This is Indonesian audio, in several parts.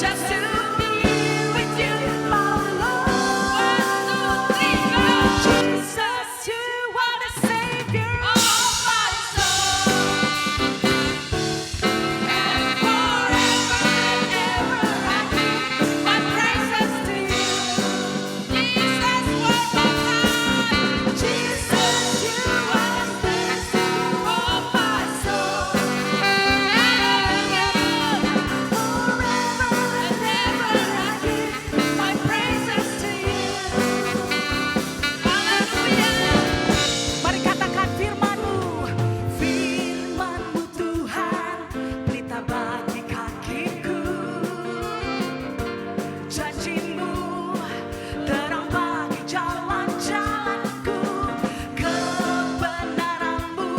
just to be with you, my Lord. 1, 2, 3, go! Jesus, you are the Savior of my soul. And forever and ever I give my praises to you. Jesus, one more time. Jesus, you are the Savior of my soul. Mari katakan firman-Mu, firman-Mu Tuhan, pelita bagi kakiku. Janji-Mu terang bagi jalan-jalanku. Kebenaran-Mu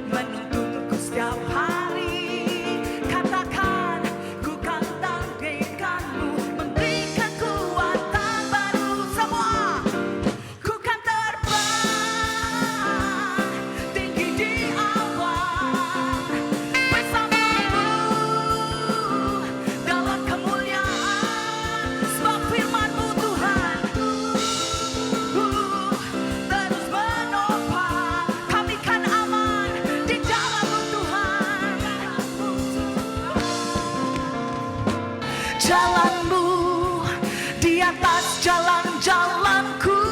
menuntunku setiap hari. Katakan, ku kan tanggikan-Mu, memberikan kuatan baru. Semua, ku kan terbang tinggi di awan bersama-Mu dalam kemuliaan. Sebab firman-Mu Tuhan terus menopang kami, kan aman di dalam-Mu Tuhan. Jalan-Mu di atas jalan-jalanku,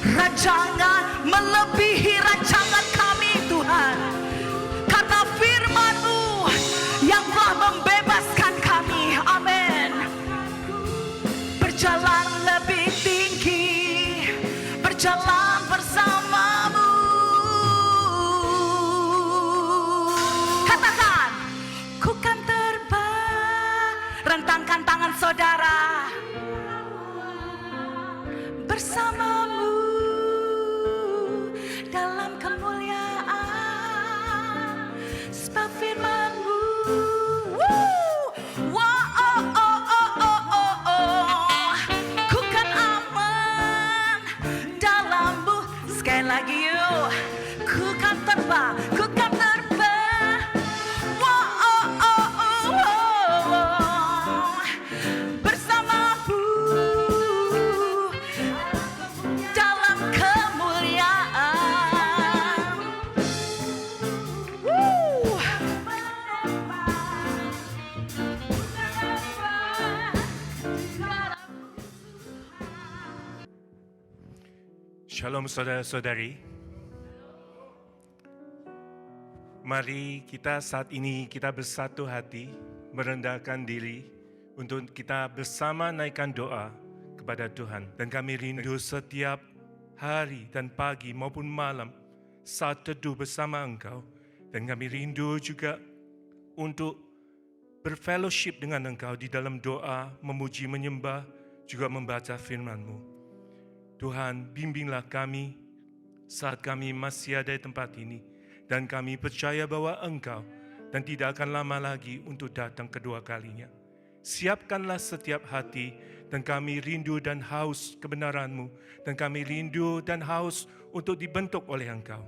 rancangan melebihi rancangan kami Tuhan. Kata firman-Mu yang telah membebaskan kami, amin. Berjalan lebih tinggi, berjalan bersama-Mu. Katakan, ku kan terbang. Rentangkan tangan saudara. Bersama-Mu dalam kemuliaan. Sebab firman-Mu, wah, oh, oh, oh, oh, oh, oh. Ku kan aman dalam-Mu. Sekali lagi yuk. Ku kan terbang, ku kan terbang. Wah, oh, oh, oh, oh, oh. Bersama-Mu dalam kemuliaan. Shalom saudara-saudari. Mari kita saat ini kita bersatu hati, merendahkan diri untuk kita bersama naikkan doa kepada Tuhan. Dan kami rindu setiap hari dan pagi maupun malam saat teduh bersama Engkau. Dan kami rindu juga untuk berfellowship dengan Engkau di dalam doa, memuji, menyembah, juga membaca firman-Mu. Tuhan, bimbinglah kami saat kami masih ada di tempat ini. Dan kami percaya bahwa Engkau dan tidak akan lama lagi untuk datang kedua kalinya. Siapkanlah setiap hati, dan kami rindu dan haus kebenaran-Mu. Dan kami rindu dan haus untuk dibentuk oleh Engkau.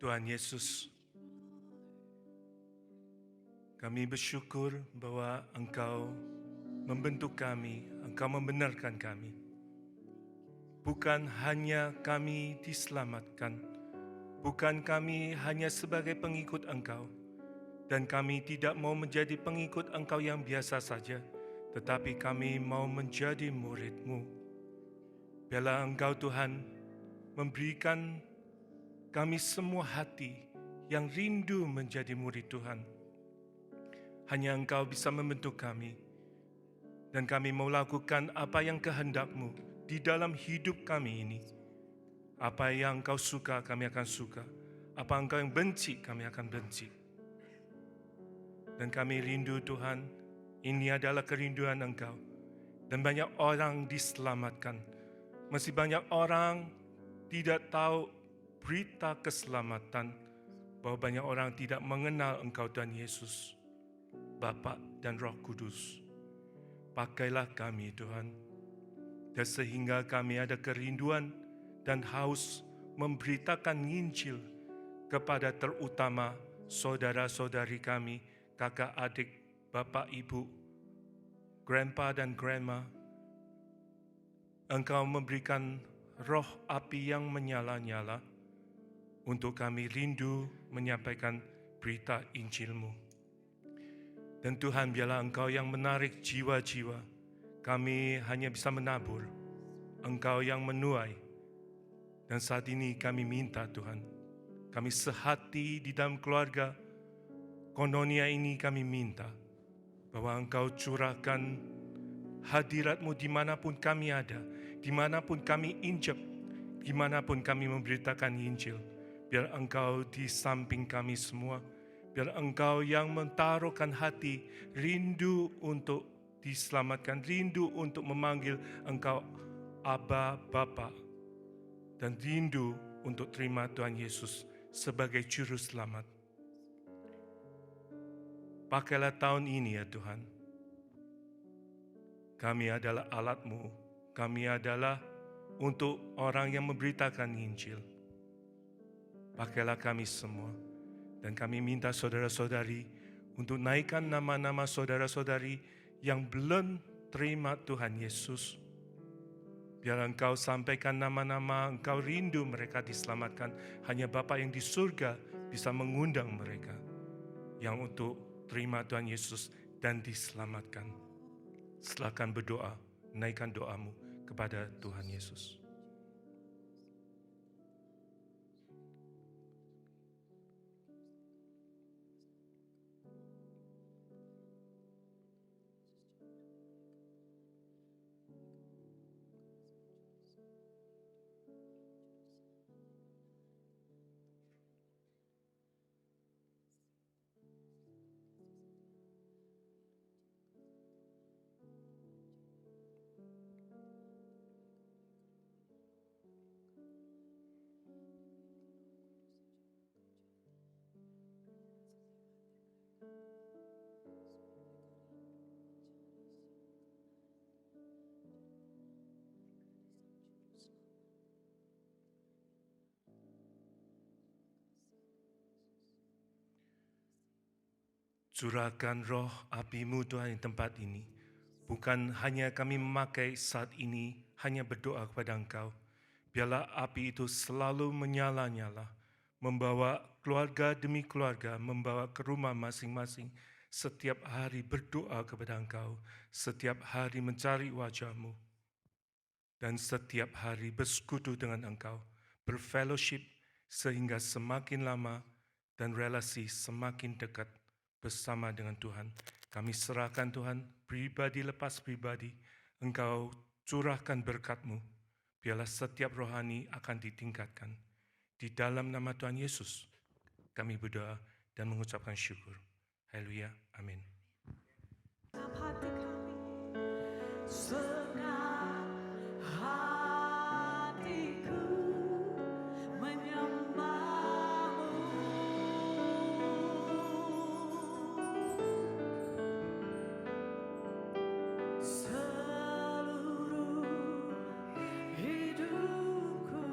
Tuhan Yesus, kami bersyukur bahwa Engkau membentuk kami, Engkau membenarkan kami. Bukan hanya kami diselamatkan, bukan kami hanya sebagai pengikut Engkau, dan kami tidak mau menjadi pengikut Engkau yang biasa saja, tetapi kami mau menjadi murid-Mu. Biarlah Engkau Tuhan memberikan kami semua hati yang rindu menjadi murid Tuhan. Hanya Engkau bisa membentuk kami, dan kami mau lakukan apa yang kehendak-Mu di dalam hidup kami ini. Apa yang Engkau suka, kami akan suka. Apa Engkau yang benci, kami akan benci. Dan kami rindu Tuhan, ini adalah kerinduan Engkau. Dan banyak orang diselamatkan. Masih banyak orang tidak tahu berita keselamatan. Bahwa banyak orang tidak mengenal Engkau Tuhan Yesus, Bapa dan Roh Kudus. Pakailah kami Tuhan, dan sehingga kami ada kerinduan dan haus memberitakan Injil kepada terutama saudara-saudari kami, kakak adik, bapak ibu, grandpa dan grandma, Engkau memberikan roh api yang menyala-nyala untuk kami rindu menyampaikan berita Injil-Mu. Dan Tuhan, biarlah Engkau yang menarik jiwa-jiwa. Kami hanya bisa menabur, Engkau yang menuai. Dan saat ini kami minta Tuhan, kami sehati di dalam keluarga Koinonia ini, kami minta bahwa Engkau curahkan hadirat-Mu dimanapun kami ada, dimanapun kami injak, dimanapun kami memberitakan Injil. Biar Engkau di samping kami semua, biar Engkau yang mentaruhkan hati, rindu untuk diselamatkan, rindu untuk memanggil Engkau Aba, Bapa, dan rindu untuk terima Tuhan Yesus sebagai Juru Selamat. Pakailah tahun ini ya Tuhan. Kami adalah alat-Mu, kami adalah untuk orang yang memberitakan Injil. Pakailah kami semua, dan kami minta saudara-saudari untuk naikkan nama-nama saudara-saudari yang belum terima Tuhan Yesus. Biar Engkau sampaikan nama-nama, Engkau rindu mereka diselamatkan. Hanya Bapa yang di surga bisa mengundang mereka yang untuk terima Tuhan Yesus dan diselamatkan. Silakan berdoa, naikkan doamu kepada Tuhan Yesus. Curahkan roh api-Mu Tuhan di tempat ini. Bukan hanya kami memakai saat ini, hanya berdoa kepada Engkau. Biarlah api itu selalu menyala-nyala, membawa keluarga demi keluarga, membawa ke rumah masing-masing. Setiap hari berdoa kepada Engkau, setiap hari mencari wajah-Mu, dan setiap hari bersekutu dengan Engkau, berfellowship sehingga semakin lama dan relasi semakin dekat bersama dengan Tuhan. Kami serahkan Tuhan, pribadi lepas pribadi, Engkau curahkan berkat-Mu. Biarlah setiap rohani akan ditingkatkan. Di dalam nama Tuhan Yesus, kami berdoa dan mengucapkan syukur. Haleluya, amin. Dalam hati kami, senang hatiku menyembah-Mu. Seluruh hidupku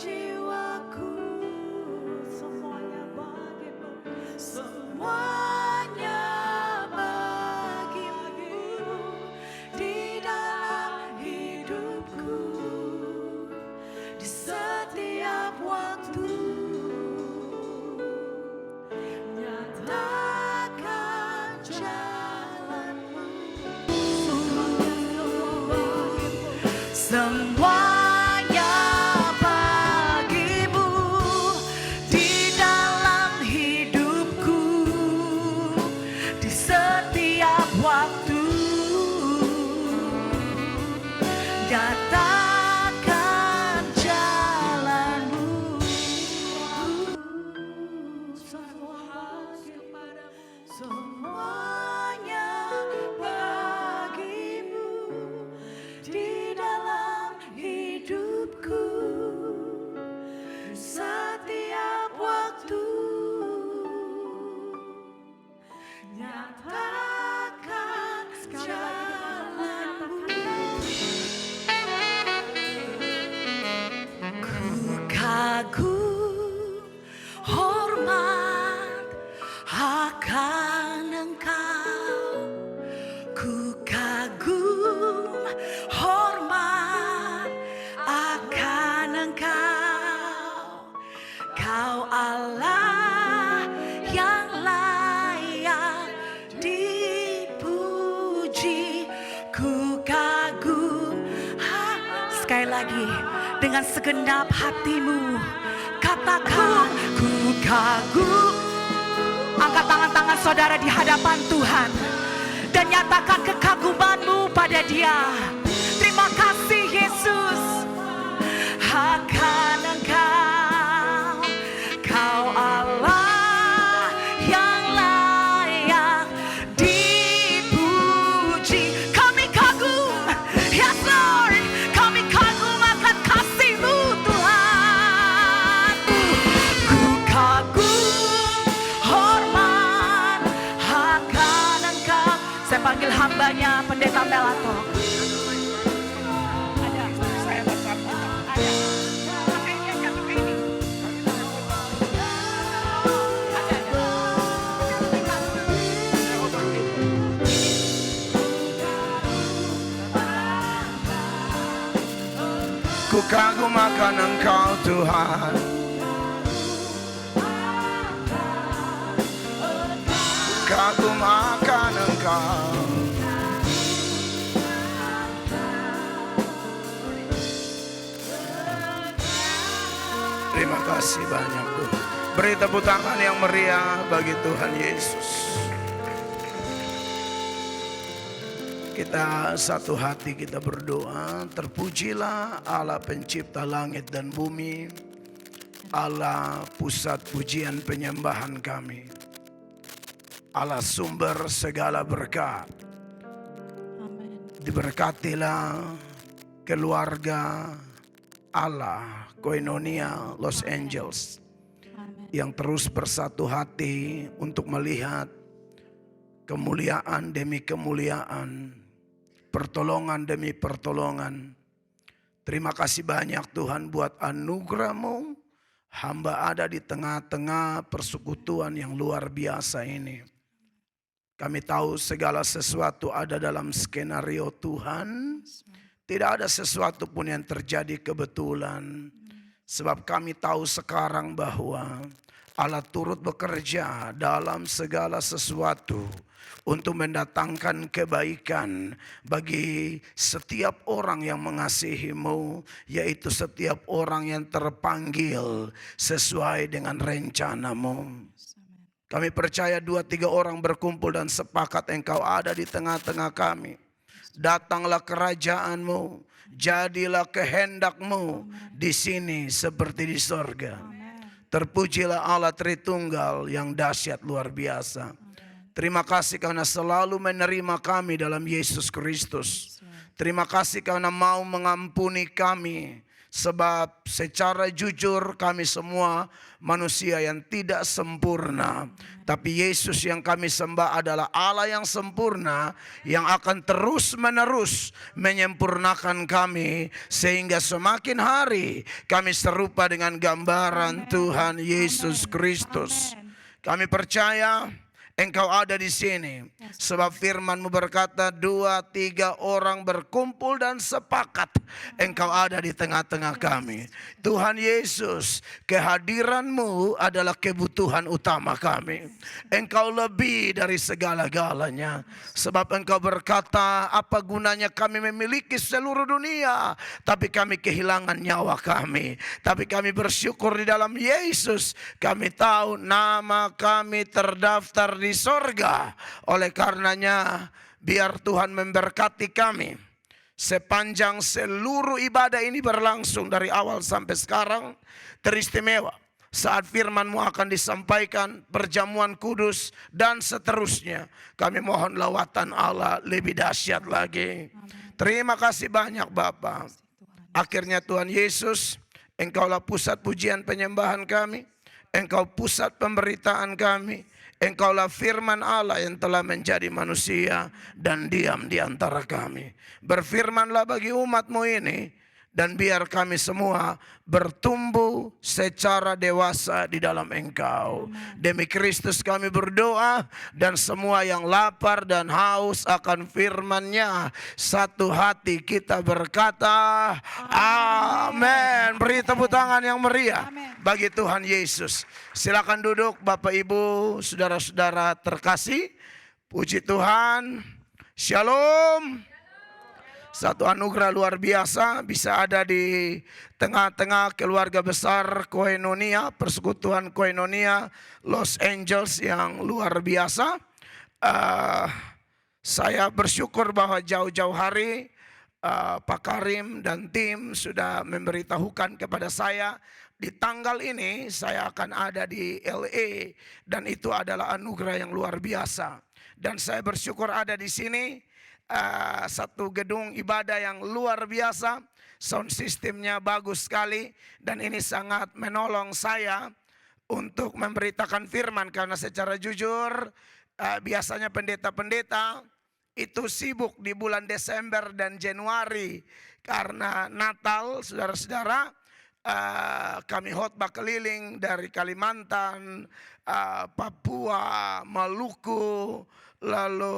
jiwaku semuanya bagimu, semuanya bagimu di dalam hidupku, di setiap waktu nyatakan jalan-Mu, semuanya katakan jalan. kagum, hormat akan Engkau. Ku kagum, hormat akan Engkau. Kau Allah yang layak dipuji. Ku kagum. Sekali lagi dengan segenap hatimu katakan, ku kagum. Angkat tangan-tangan saudara di hadapan Tuhan dan nyatakan kekagumanmu pada Dia. Terima kasih Yesus akan Engkau. Kau Allah yang layak dipuji. Kami kagum, yes Lord, kami kagum akan kasih-Mu Tuhan. Ku kagum, hormat akan Engkau. Saya panggil hambanya Pendeta Melato. Ada, saya ada. Ku kagum akan Engkau Tuhan. Kagum akan Engkau. Terima kasih banyak Tuhan. Beri tepuk tangan yang meriah bagi Tuhan Yesus. Kita satu hati kita berdoa. Terpujilah Allah pencipta langit dan bumi, Allah pusat pujian penyembahan kami, Allah sumber segala berkat. Diberkatilah keluarga Allah Koinonia Los Angeles yang terus bersatu hati untuk melihat kemuliaan demi kemuliaan, pertolongan demi pertolongan. Terima kasih banyak Tuhan buat anugerah-Mu. Hamba ada di tengah-tengah persekutuan yang luar biasa ini. Kami tahu segala sesuatu ada dalam skenario Tuhan. Tidak ada sesuatu pun yang terjadi kebetulan. Sebab kami tahu sekarang bahwa Allah turut bekerja dalam segala sesuatu untuk mendatangkan kebaikan bagi setiap orang yang mengasihi-Mu, yaitu setiap orang yang terpanggil sesuai dengan rencana-Mu. Kami percaya 2-3 orang berkumpul dan sepakat Engkau ada di tengah-tengah kami. Datanglah kerajaan-Mu, jadilah kehendak-Mu di sini seperti di sorga. Terpujilah Allah Tritunggal yang dahsyat luar biasa. Terima kasih karena selalu menerima kami dalam Yesus Kristus. Terima kasih karena mau mengampuni kami. Sebab secara jujur kami semua manusia yang tidak sempurna. Tapi Yesus yang kami sembah adalah Allah yang sempurna, yang akan terus menerus menyempurnakan kami. Sehingga semakin hari kami serupa dengan gambaran Tuhan Yesus Kristus. Kami percaya Engkau ada di sini. Sebab firman-Mu berkata 2-3 orang berkumpul dan sepakat Engkau ada di tengah-tengah kami. Tuhan Yesus, kehadiran-Mu adalah kebutuhan utama kami. Engkau lebih dari segala-galanya. Sebab Engkau berkata, apa gunanya kami memiliki seluruh dunia tapi kami kehilangan nyawa kami. Tapi kami bersyukur di dalam Yesus. Kami tahu nama kami terdaftar di sorga. Oleh karenanya biar Tuhan memberkati kami sepanjang seluruh ibadah ini berlangsung dari awal sampai sekarang. Teristimewa saat firman-Mu akan disampaikan, perjamuan kudus dan seterusnya. Kami mohon lawatan Allah lebih dahsyat lagi. Terima kasih banyak Bapa. Akhirnya Tuhan Yesus, Engkaulah pusat pujian penyembahan kami, Engkau pusat pemberitaan kami. Engkaulah firman Allah yang telah menjadi manusia dan diam di antara kami. Berfirmanlah bagi umat-Mu ini Dan biar kami semua bertumbuh secara dewasa di dalam Engkau. Demi Kristus kami berdoa, dan semua yang lapar dan haus akan firman-Nya, satu hati kita berkata, amin. Beri tepuk tangan yang meriah bagi Tuhan Yesus. Silakan duduk Bapak Ibu, saudara-saudara terkasih. Puji Tuhan. Shalom. Satu anugerah luar biasa bisa ada di tengah-tengah keluarga besar Koinonia, persekutuan Koinonia Los Angeles yang luar biasa. Saya bersyukur bahwa jauh-jauh hari Pak Karim dan tim sudah memberitahukan kepada saya di tanggal ini saya akan ada di LA, dan itu adalah anugerah yang luar biasa. Dan saya bersyukur ada di sini. Satu gedung ibadah yang luar biasa, sound systemnya bagus sekali, dan ini sangat menolong saya untuk memberitakan firman, karena secara jujur biasanya pendeta-pendeta itu sibuk di bulan Desember dan Januari karena Natal. Saudara-saudara, kami khotbah keliling dari Kalimantan, Papua, Maluku, lalu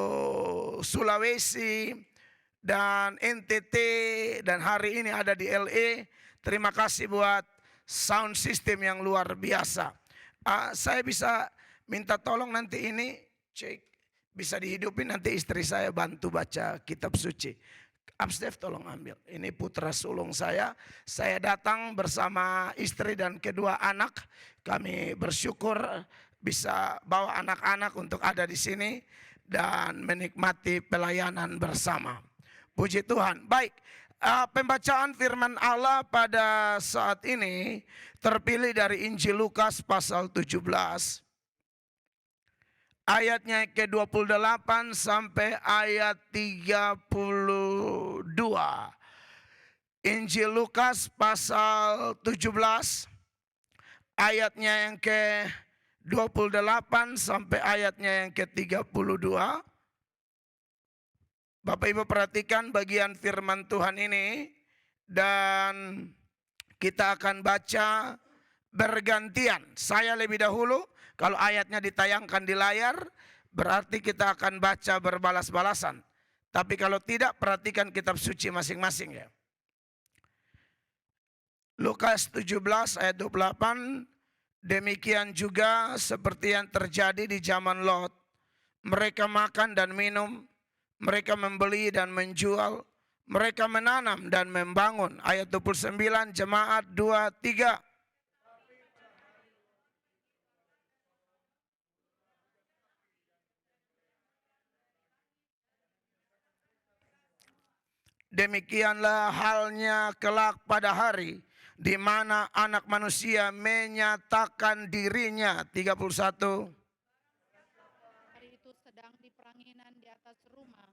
Sulawesi dan NTT, dan hari ini ada di LA. Terima kasih buat sound system yang luar biasa. Saya bisa minta tolong nanti ini cek bisa dihidupin, nanti istri saya bantu baca kitab suci. Abstef tolong ambil. Ini putra sulung saya. Saya datang bersama istri dan kedua anak. Kami bersyukur bisa bawa anak-anak untuk ada di sini dan menikmati pelayanan bersama. Puji Tuhan. Baik, pembacaan firman Allah pada saat ini terpilih dari Injil Lukas pasal 17. Ayatnya ke-28 sampai ayat 32. Injil Lukas pasal 17 ayatnya yang ke-28 sampai ayatnya yang ke-32. Bapak Ibu perhatikan bagian firman Tuhan ini, dan kita akan baca bergantian. Saya lebih dahulu. Kalau ayatnya ditayangkan di layar, berarti kita akan baca berbalas-balasan. Tapi kalau tidak, perhatikan kitab suci masing-masing ya. Lukas 17 ayat 28, demikian juga seperti yang terjadi di zaman Lot. Mereka makan dan minum, mereka membeli dan menjual, mereka menanam dan membangun. Ayat 29, jemaat 2-3. Demikianlah halnya kelak pada hari di mana anak manusia menyatakan dirinya. 31. Hari itu sedang diperanginan di atas rumah,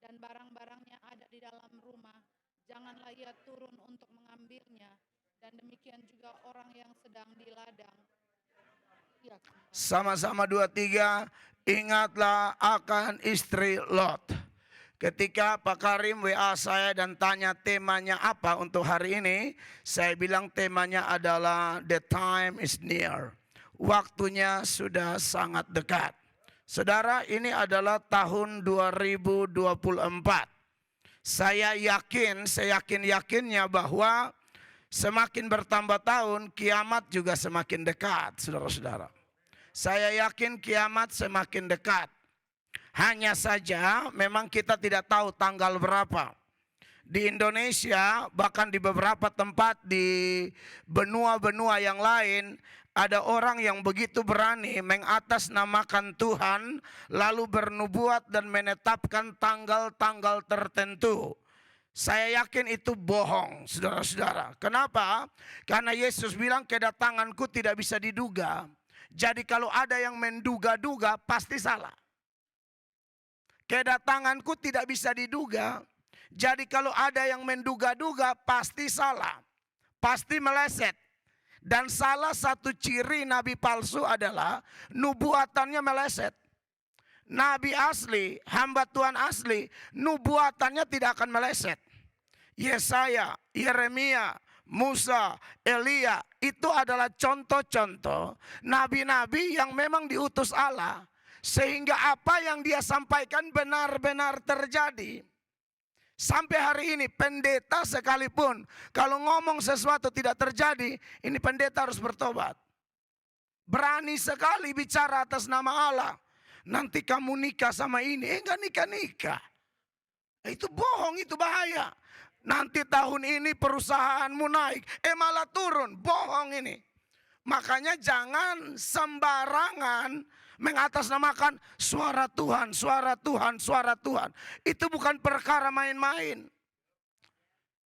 dan barang-barangnya ada di dalam rumah. Janganlah ia turun untuk mengambilnya, dan demikian juga orang yang sedang di ladang. Ya. Sama-sama 2-3, ingatlah akan istri Lot. Ketika Pak Karim WA saya dan tanya temanya apa untuk hari ini, saya bilang temanya adalah The Time is Near. Waktunya sudah sangat dekat. Saudara, ini adalah tahun 2024. Saya yakin-yakinnya bahwa semakin bertambah tahun, kiamat juga semakin dekat, saudara-saudara. Saya yakin kiamat semakin dekat. Hanya saja memang kita tidak tahu tanggal berapa. Di Indonesia, bahkan di beberapa tempat di benua-benua yang lain, ada orang yang begitu berani mengatasnamakan Tuhan, lalu bernubuat dan menetapkan tanggal-tanggal tertentu. Saya yakin itu bohong, saudara-saudara. Kenapa? Karena Yesus bilang kedatanganku tidak bisa diduga. Jadi kalau ada yang menduga-duga, pasti salah. Kedatanganku tidak bisa diduga. Jadi kalau ada yang menduga-duga, pasti salah. Pasti meleset. Dan salah satu ciri nabi palsu adalah nubuatannya meleset. Nabi asli, hamba Tuhan asli, nubuatannya tidak akan meleset. Yesaya, Yeremia, Musa, Elia, itu adalah contoh-contoh nabi-nabi yang memang diutus Allah. Sehingga apa yang dia sampaikan benar-benar terjadi. Sampai hari ini pendeta sekalipun kalau ngomong sesuatu tidak terjadi, ini pendeta harus bertobat. Berani sekali bicara atas nama Allah. Nanti kamu nikah sama ini, enggak nikah-nikah. Itu bohong, itu bahaya. Nanti tahun ini perusahaanmu naik, malah turun, bohong ini. Makanya jangan sembarangan mengatasnamakan suara Tuhan, suara Tuhan, suara Tuhan. Itu bukan perkara main-main.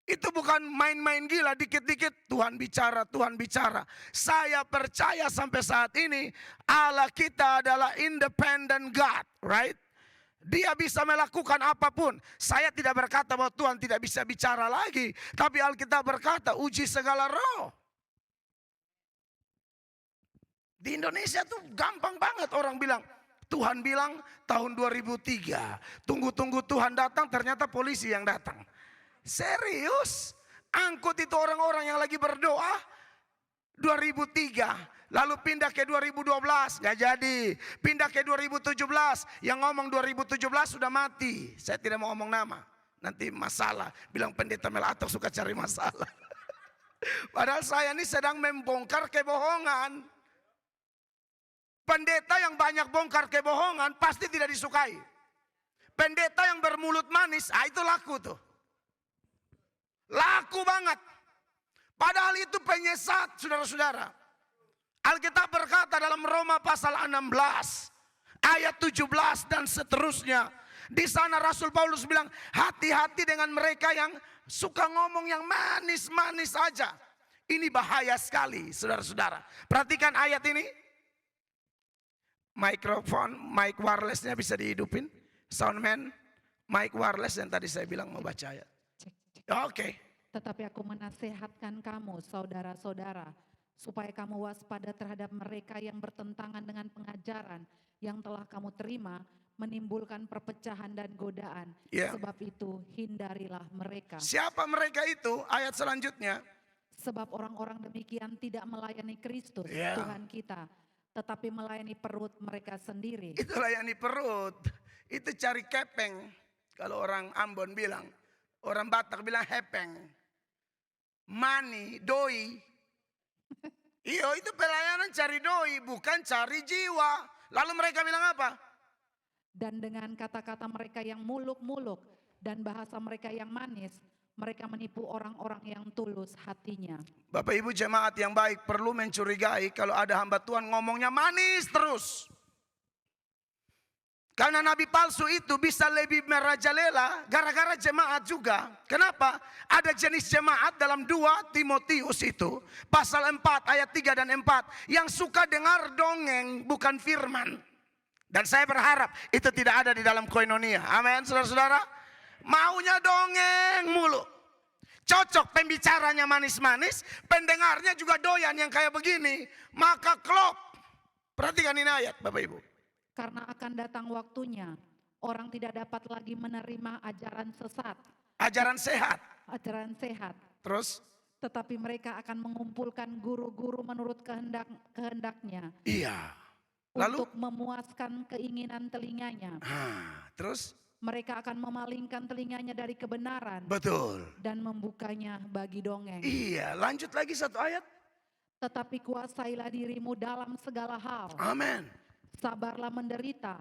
Itu bukan main-main gila, dikit-dikit Tuhan bicara, Tuhan bicara. Saya percaya sampai saat ini Allah kita adalah independent God, right? Dia bisa melakukan apapun. Saya tidak berkata bahwa Tuhan tidak bisa bicara lagi. Tapi Alkitab berkata uji segala roh. Di Indonesia tuh gampang banget orang bilang. Tuhan bilang tahun 2003. Tunggu-tunggu Tuhan datang, ternyata polisi yang datang. Serius? Angkut itu orang-orang yang lagi berdoa 2003. Lalu pindah ke 2012, gak jadi. Pindah ke 2017, yang ngomong 2017 sudah mati. Saya tidak mau ngomong nama, nanti masalah. Bilang pendeta Melato suka cari masalah. Padahal saya ini sedang membongkar kebohongan. Pendeta yang banyak bongkar kebohongan pasti tidak disukai. Pendeta yang bermulut manis, itu laku tuh. Laku banget. Padahal itu penyesat, saudara-saudara. Alkitab berkata dalam Roma pasal 16 ayat 17 dan seterusnya. Di sana Rasul Paulus bilang, hati-hati dengan mereka yang suka ngomong yang manis-manis saja. Ini bahaya sekali, saudara-saudara. Perhatikan ayat ini. Mikrofon, mic wirelessnya bisa dihidupin. Soundman, mic wireless yang tadi saya bilang mau baca ayat. Oke. Tetapi aku menasehatkan kamu, saudara-saudara, supaya kamu waspada terhadap mereka yang bertentangan dengan pengajaran yang telah kamu terima, menimbulkan perpecahan dan godaan. Sebab itu hindarilah mereka. Siapa mereka itu? Ayat selanjutnya. Sebab orang-orang demikian tidak melayani Kristus, Tuhan kita, tetapi melayani perut mereka sendiri. Itu layani perut. Itu cari kepeng. Kalau orang Ambon bilang. Orang Batak bilang hepeng. Mani, doi. Iya, itu pelayanan cari doi, bukan cari jiwa. Lalu mereka bilang apa? Dan dengan kata-kata mereka yang muluk-muluk dan bahasa mereka yang manis, mereka menipu orang-orang yang tulus hatinya. Bapak Ibu jemaat yang baik perlu mencurigai kalau ada hamba Tuhan ngomongnya manis terus. Karena nabi palsu itu bisa lebih merajalela gara-gara jemaat juga. Kenapa? Ada jenis jemaat dalam 2 Timotius itu. Pasal 4 ayat 3 dan 4. Yang suka dengar dongeng bukan firman. Dan saya berharap itu tidak ada di dalam koinonia. Amin saudara-saudara. Maunya dongeng mulu. Cocok pembicaranya manis-manis. Pendengarnya juga doyan yang kayak begini. Maka klop. Perhatikan ini ayat Bapak Ibu. Karena akan datang waktunya, orang tidak dapat lagi menerima ajaran sesat. Ajaran sehat. Ajaran sehat. Terus? Tetapi mereka akan mengumpulkan guru-guru menurut kehendaknya. Iya. Lalu? Untuk memuaskan keinginan telinganya. Terus? Mereka akan memalingkan telinganya dari kebenaran. Betul. Dan membukanya bagi dongeng. Iya, lanjut lagi satu ayat. Tetapi kuasailah dirimu dalam segala hal. Amin. Sabarlah menderita,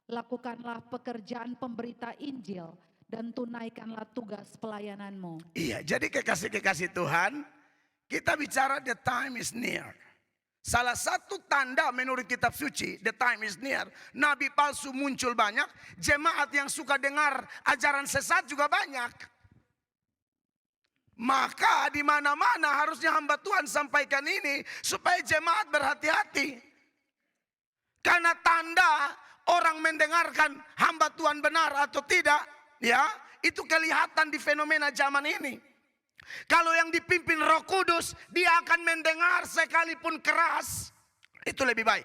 lakukanlah pekerjaan pemberita Injil, dan tunaikanlah tugas pelayananmu. Iya, jadi kekasih-kekasih Tuhan, kita bicara the time is near. Salah satu tanda menurut kitab suci, the time is near. Nabi palsu muncul banyak, jemaat yang suka dengar ajaran sesat juga banyak. Maka di mana-mana harusnya hamba Tuhan sampaikan ini supaya jemaat berhati-hati. Karena tanda orang mendengarkan hamba Tuhan benar atau tidak, ya, itu kelihatan di fenomena zaman ini. Kalau yang dipimpin Roh Kudus, dia akan mendengar sekalipun keras, itu lebih baik.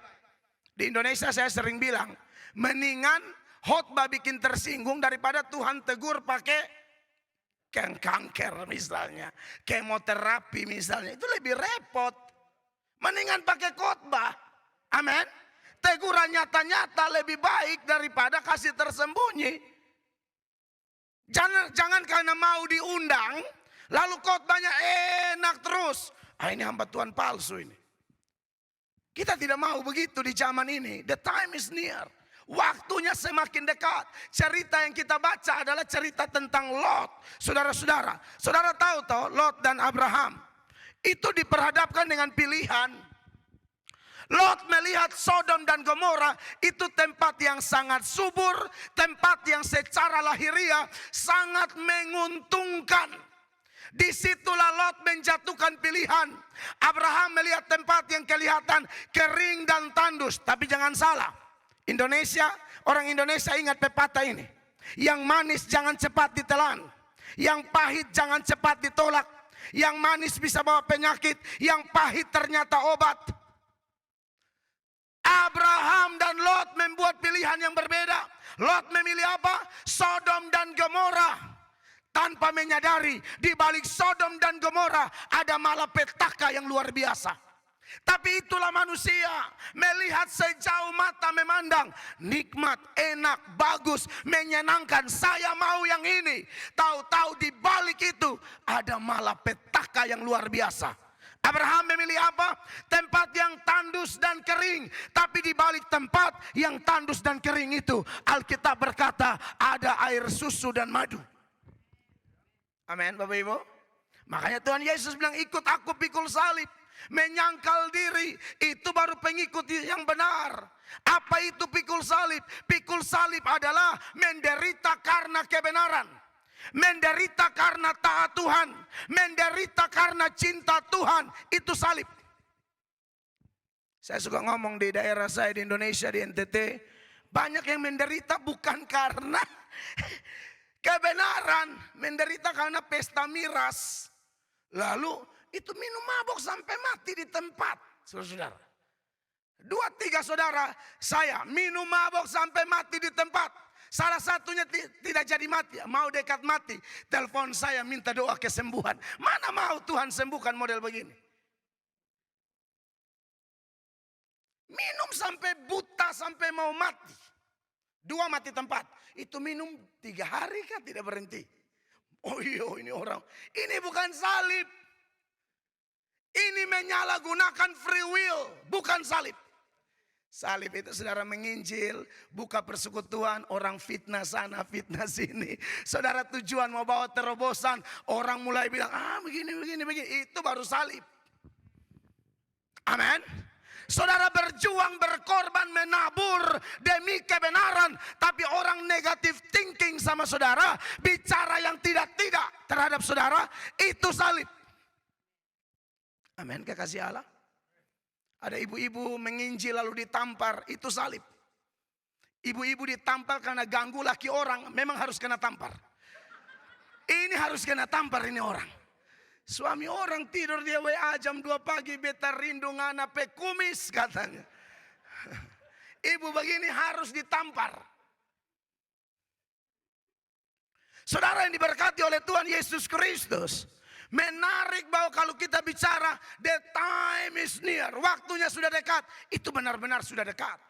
Di Indonesia saya sering bilang, mendingan khotbah bikin tersinggung daripada Tuhan tegur pakai kanker misalnya, kemoterapi misalnya, itu lebih repot. Mendingan pakai khotbah. Amin. Teguran nyata-nyata lebih baik daripada kasih tersembunyi. Jangan karena mau diundang, lalu khotbahnya enak terus. Ini hamba Tuhan palsu ini. Kita tidak mau begitu di zaman ini. The time is near. Waktunya semakin dekat. Cerita yang kita baca adalah cerita tentang Lot. Saudara-saudara, saudara tahu toh Lot dan Abraham itu diperhadapkan dengan pilihan. Lot melihat Sodom dan Gomora itu tempat yang sangat subur, tempat yang secara lahiriah sangat menguntungkan. Disitulah Lot menjatuhkan pilihan. Abraham melihat tempat yang kelihatan kering dan tandus. Tapi jangan salah, orang Indonesia ingat pepatah ini. Yang manis jangan cepat ditelan, yang pahit jangan cepat ditolak. Yang manis bisa bawa penyakit, yang pahit ternyata obat. Abraham dan Lot membuat pilihan yang berbeda. Lot memilih apa? Sodom dan Gomora. Tanpa menyadari di balik Sodom dan Gomora ada malapetaka yang luar biasa. Tapi itulah manusia, melihat sejauh mata memandang, nikmat, enak, bagus, menyenangkan, saya mau yang ini. Tahu-tahu di balik itu ada malapetaka yang luar biasa. Abraham memilih apa? Tempat yang tandus dan kering. Tapi di balik tempat yang tandus dan kering itu, Alkitab berkata ada air susu dan madu. Amin, Bapak Ibu. Makanya Tuhan Yesus bilang, ikut aku pikul salib. Menyangkal diri, itu baru pengikut yang benar. Apa itu pikul salib? Pikul salib adalah menderita karena kebenaran, menderita karena taat Tuhan, menderita karena cinta Tuhan. Itu salib. Saya suka ngomong di daerah saya di Indonesia, di NTT, banyak yang menderita bukan karena kebenaran, menderita karena pesta miras. Lalu itu minum mabok sampai mati di tempat. Saudara-saudara, 2-3 saudara saya minum mabok sampai mati di tempat. Salah satunya tidak jadi mati, mau dekat mati. Telepon saya minta doa kesembuhan. Mana mau Tuhan sembuhkan model begini. Minum sampai buta, sampai mau mati. 2 mati tempat. Itu minum 3 hari kan tidak berhenti. Oh iya, ini orang, ini bukan salib. Ini menyalahgunakan free will, bukan salib. Salib itu saudara menginjil, buka persekutuan, orang fitnah sana, fitnah sini. Saudara tujuan mau bawa terobosan, orang mulai bilang, begini, itu baru salib. Amin. Saudara berjuang, berkorban, menabur demi kebenaran. Tapi orang negatif thinking sama saudara, bicara yang tidak-tidak terhadap saudara, itu salib. Amin, kekasih Allah. Ada ibu-ibu menginjil lalu ditampar, itu salib. Ibu-ibu ditampar karena ganggu laki orang, memang harus kena tampar. Ini harus kena tampar ini orang. Suami orang tidur dia WA jam 2 pagi, beta rindu ngana pe kumis katanya. Ibu begini harus ditampar. Saudara yang diberkati oleh Tuhan Yesus Kristus, menarik bahwa kalau kita bicara the time is near, waktunya sudah dekat, itu benar-benar sudah dekat.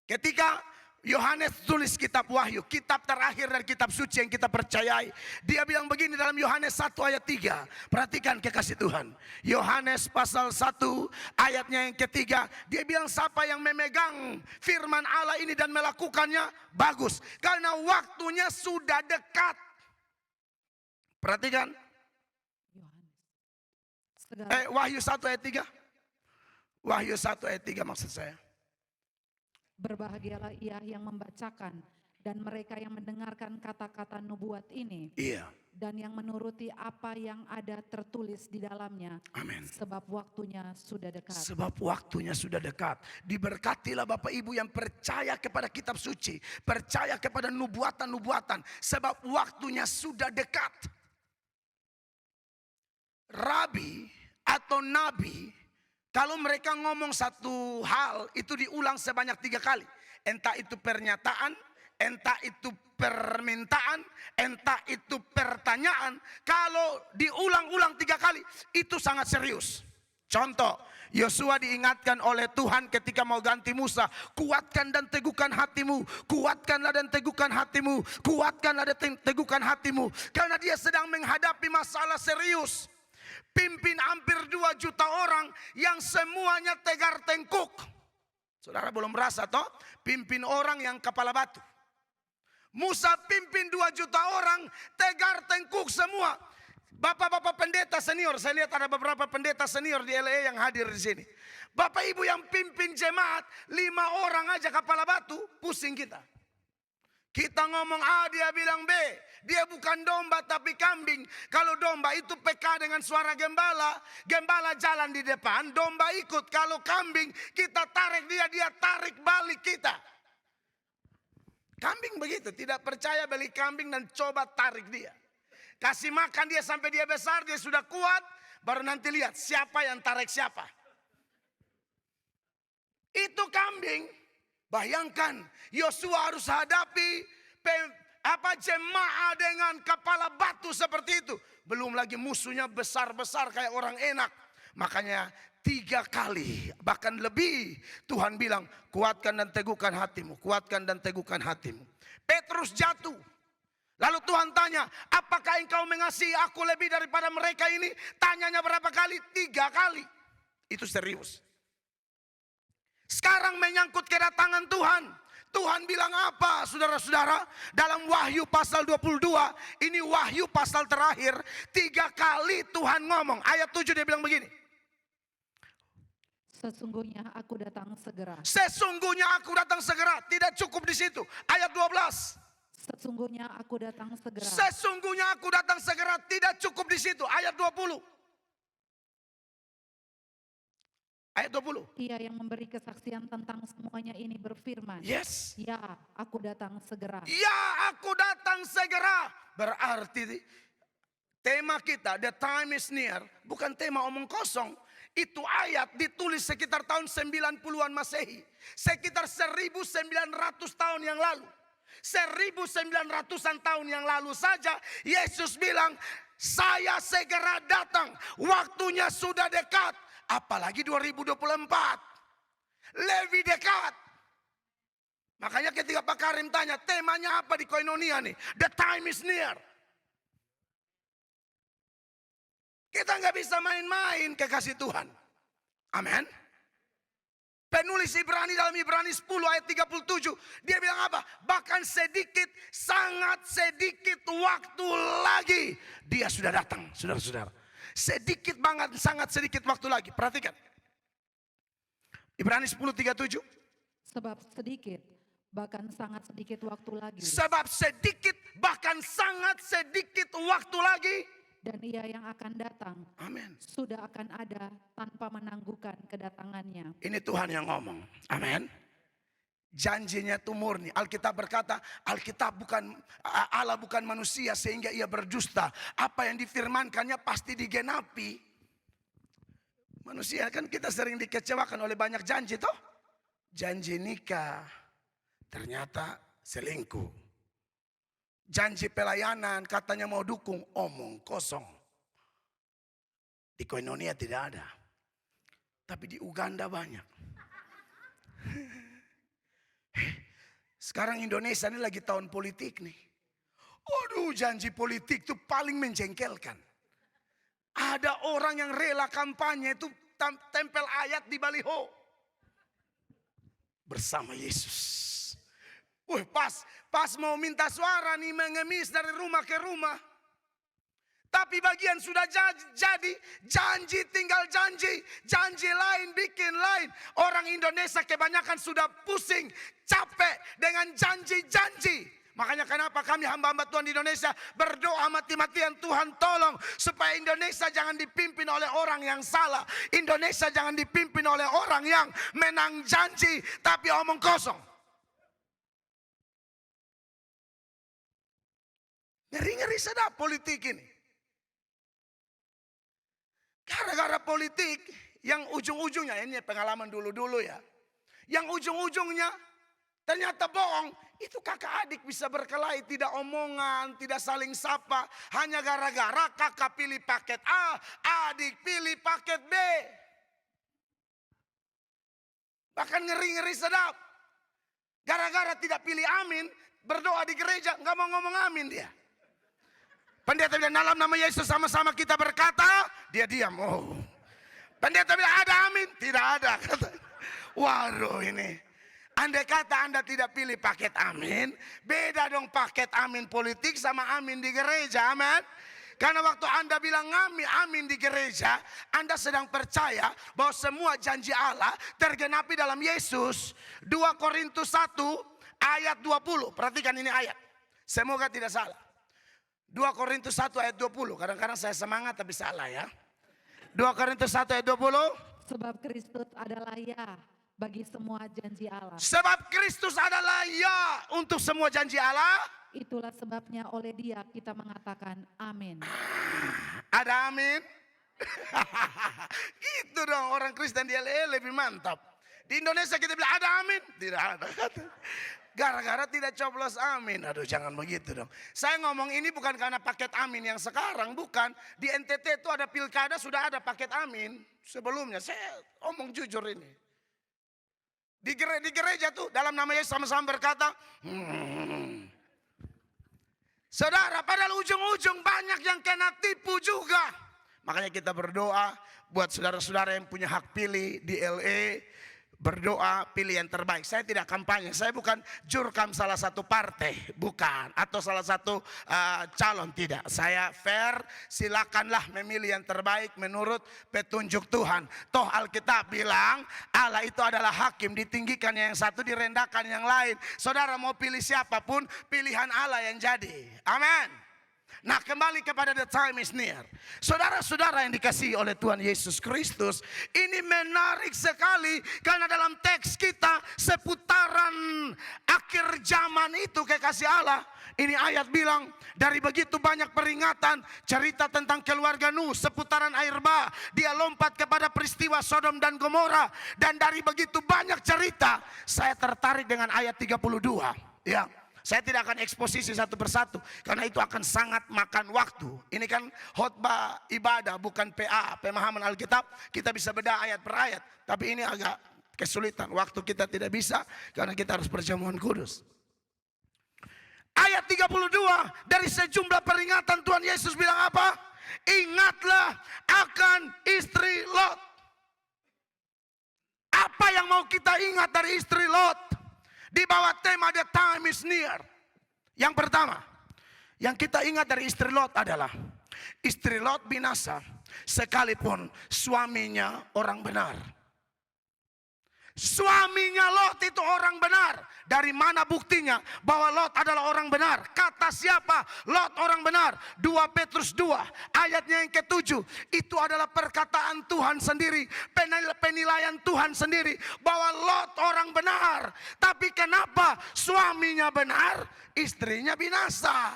Ketika Yohanes tulis kitab Wahyu, kitab terakhir dari kitab suci yang kita percayai, dia bilang begini dalam Yohanes 1 ayat 3. Perhatikan kekasih Tuhan. Yohanes pasal 1 ayatnya yang ketiga, dia bilang siapa yang memegang firman Allah ini dan melakukannya, bagus, karena waktunya sudah dekat. Perhatikan. Wahyu 1 ayat 3. Wahyu 1 ayat 3 maksud saya. Berbahagialah ia yang membacakan dan mereka yang mendengarkan kata-kata nubuat ini. Iya. Dan yang menuruti apa yang ada tertulis di dalamnya. Amin. Sebab waktunya sudah dekat. Sebab waktunya sudah dekat. Diberkatilah Bapak Ibu yang percaya kepada kitab suci, percaya kepada nubuatan-nubuatan, sebab waktunya sudah dekat. Rabi atau nabi, kalau mereka ngomong satu hal, itu diulang sebanyak 3 kali. Entah itu pernyataan, entah itu permintaan, entah itu pertanyaan, kalau diulang-ulang 3 kali, itu sangat serius. Contoh, Yosua diingatkan oleh Tuhan ketika mau ganti Musa, kuatkan dan teguhkan hatimu, kuatkanlah dan teguhkan hatimu, kuatkanlah dan teguhkan hatimu. Karena dia sedang menghadapi masalah serius. Pimpin hampir 2 juta orang yang semuanya tegar tengkuk. Saudara belum merasa toh? Pimpin orang yang kepala batu. Musa pimpin 2 juta orang tegar tengkuk semua. Bapak-bapak pendeta senior, saya lihat ada beberapa pendeta senior di LA yang hadir di sini. Bapak ibu yang pimpin jemaat 5 orang aja kepala batu, pusing kita. Kita ngomong A, dia bilang B. Dia bukan domba tapi kambing. Kalau domba itu peka dengan suara gembala, gembala jalan di depan, domba ikut. Kalau kambing kita tarik dia, dia tarik balik kita. Kambing begitu, tidak percaya beli kambing dan coba tarik dia. Kasih makan dia sampai dia besar, dia sudah kuat, baru nanti lihat siapa yang tarik siapa. Itu kambing. Bayangkan Yosua harus hadapi jemaah dengan kepala batu seperti itu. Belum lagi musuhnya besar-besar kayak orang enak. Makanya 3 kali bahkan lebih Tuhan bilang, kuatkan dan teguhkan hatimu, kuatkan dan teguhkan hatimu. Petrus jatuh. Lalu Tuhan tanya, apakah engkau mengasihi aku lebih daripada mereka ini? Tanyanya berapa kali? 3 kali. Itu serius. Sekarang menyangkut kedatangan Tuhan. Tuhan bilang apa saudara-saudara? Dalam Wahyu pasal 22, ini Wahyu pasal terakhir, 3 kali Tuhan ngomong. Ayat 7 dia bilang begini. Sesungguhnya aku datang segera. Sesungguhnya aku datang segera. Tidak cukup di situ. Ayat 12. Sesungguhnya aku datang segera. Sesungguhnya aku datang segera. Tidak cukup di situ. Ayat 20. Ayat 20. Ia yang memberi kesaksian tentang semuanya ini berfirman. Yes. Ya, aku datang segera. Ya, aku datang segera. Berarti tema kita, the time is near, bukan tema omong kosong. Itu ayat ditulis sekitar tahun 90-an Masehi. Sekitar 1900 tahun yang lalu. 1900-an tahun yang lalu saja Yesus bilang, saya segera datang, waktunya sudah dekat. Apalagi 2024 lebih dekat. Makanya ketika Pak Karim tanya, temanya apa di Koinonia nih? The time is near. Kita nggak bisa main-main kekasih Tuhan. Amin. Penulis Ibrani dalam Ibrani 10 ayat 37, dia bilang apa? Bahkan sedikit, sangat sedikit waktu lagi dia sudah datang, saudara-saudara. Sedikit banget, sangat sedikit waktu lagi. Perhatikan. Ibrani 10:37. Sebab sedikit, bahkan sangat sedikit waktu lagi. Sebab sedikit, bahkan sangat sedikit waktu lagi. Dan ia yang akan datang, Amin. sudah akan ada tanpa menangguhkan kedatangannya. Ini Tuhan yang ngomong. Amin. Janjinya itu murni. Alkitab berkata, Allah bukan manusia sehingga ia berdusta. Apa yang difirmankannya pasti digenapi. Manusia kan kita sering dikecewakan oleh banyak janji toh. Janji nikah, ternyata selingkuh. Janji pelayanan katanya mau dukung, omong kosong. Di Koinonia tidak ada. Tapi di Uganda banyak. Sekarang Indonesia ini lagi tahun politik nih. Aduh, janji politik itu paling menjengkelkan. Ada orang yang rela kampanye itu tempel ayat di baliho. Bersama Yesus. Pas mau minta suara nih mengemis dari rumah ke rumah. Tapi bagian sudah jadi, janji tinggal janji. Janji lain bikin lain. Orang Indonesia kebanyakan sudah pusing, capek dengan janji-janji. Makanya kenapa kami hamba-hamba Tuhan di Indonesia berdoa mati-matian, Tuhan tolong supaya Indonesia jangan dipimpin oleh orang yang salah. Indonesia jangan dipimpin oleh orang yang menang janji tapi omong kosong. Ngeri-ngeri sedap politik ini. Gara-gara politik yang ujung-ujungnya, ini pengalaman dulu-dulu ya. Yang ujung-ujungnya Ternyata bohong. Itu kakak adik bisa berkelahi, tidak omongan, tidak saling sapa. Hanya gara-gara kakak pilih paket A, adik pilih paket B. Bahkan ngeri-ngeri sedap. Gara-gara tidak pilih amin, berdoa di gereja, nggak mau ngomong amin dia. Pendeta bilang dalam nama Yesus sama-sama kita berkata, dia diam. Oh. Pendeta bilang ada amin, tidak ada. Waduh ini. Andai kata Anda tidak pilih paket amin, beda dong paket amin politik sama amin di gereja, amin. Karena waktu Anda bilang amin di gereja, Anda sedang percaya bahwa semua janji Allah tergenapi dalam Yesus. 2 Korintus 1 ayat 20, perhatikan ini ayat. Semoga tidak salah. 2 Korintus 1 ayat 20, kadang-kadang saya semangat tapi salah ya. 2 Korintus 1 ayat 20. Sebab Kristus adalah ya bagi semua janji Allah. Sebab Kristus adalah ya untuk semua janji Allah. Itulah sebabnya oleh Dia kita mengatakan amin. Ada amin? Gitu dong orang Kristen dia lebih mantap. Di Indonesia kita bilang ada amin? Tidak ada. Gara-gara tidak coblos amin. Aduh jangan begitu dong. Saya ngomong ini bukan karena paket amin yang sekarang. Bukan. Di NTT itu ada pilkada sudah ada paket amin. Sebelumnya saya omong jujur ini. Di gereja tuh dalam nama Yesus sama-sama berkata, saudara, padahal ujung-ujung banyak yang kena tipu juga. Makanya kita berdoa buat saudara-saudara yang punya hak pilih di LA. Berdoa pilih yang terbaik. Saya tidak kampanye, saya bukan jurkam salah satu partai, bukan. Atau salah satu calon, tidak. Saya fair, silakanlah memilih yang terbaik menurut petunjuk Tuhan. Toh Alkitab bilang Allah itu adalah hakim, ditinggikan yang satu, direndahkan yang lain. Saudara mau pilih siapapun, pilihan Allah yang jadi. Amin. Nah kembali kepada the time is near. Saudara-saudara yang dikasihi oleh Tuhan Yesus Kristus, ini menarik sekali karena dalam teks kita seputaran akhir zaman itu kekasih Allah. Ini ayat bilang dari begitu banyak peringatan, cerita tentang keluarga Nuh, seputaran air bah, dia lompat kepada peristiwa Sodom dan Gomora, dan dari begitu banyak cerita saya tertarik dengan ayat 32. Ya. Saya tidak akan eksposisi satu persatu karena itu akan sangat makan waktu. Ini kan khotbah ibadah bukan PA, pemahaman Alkitab. Kita bisa bedah ayat per ayat, tapi ini agak kesulitan. Waktu kita tidak bisa karena kita harus perjamuan kudus. Ayat 32 dari sejumlah peringatan Tuhan Yesus bilang apa? Ingatlah akan istri Lot. Apa yang mau kita ingat dari istri Lot? Di bawah tema the time is near. Yang pertama, yang kita ingat dari istri Lot adalah istri Lot binasa sekalipun suaminya orang benar. Suaminya Lot itu orang benar. Dari mana buktinya bahwa Lot adalah orang benar? Kata siapa? Lot orang benar. 2 Petrus 2 ayatnya yang ke-7. Itu adalah perkataan Tuhan sendiri, penilaian Tuhan sendiri bahwa Lot orang benar. Tapi kenapa suaminya benar, istrinya binasa?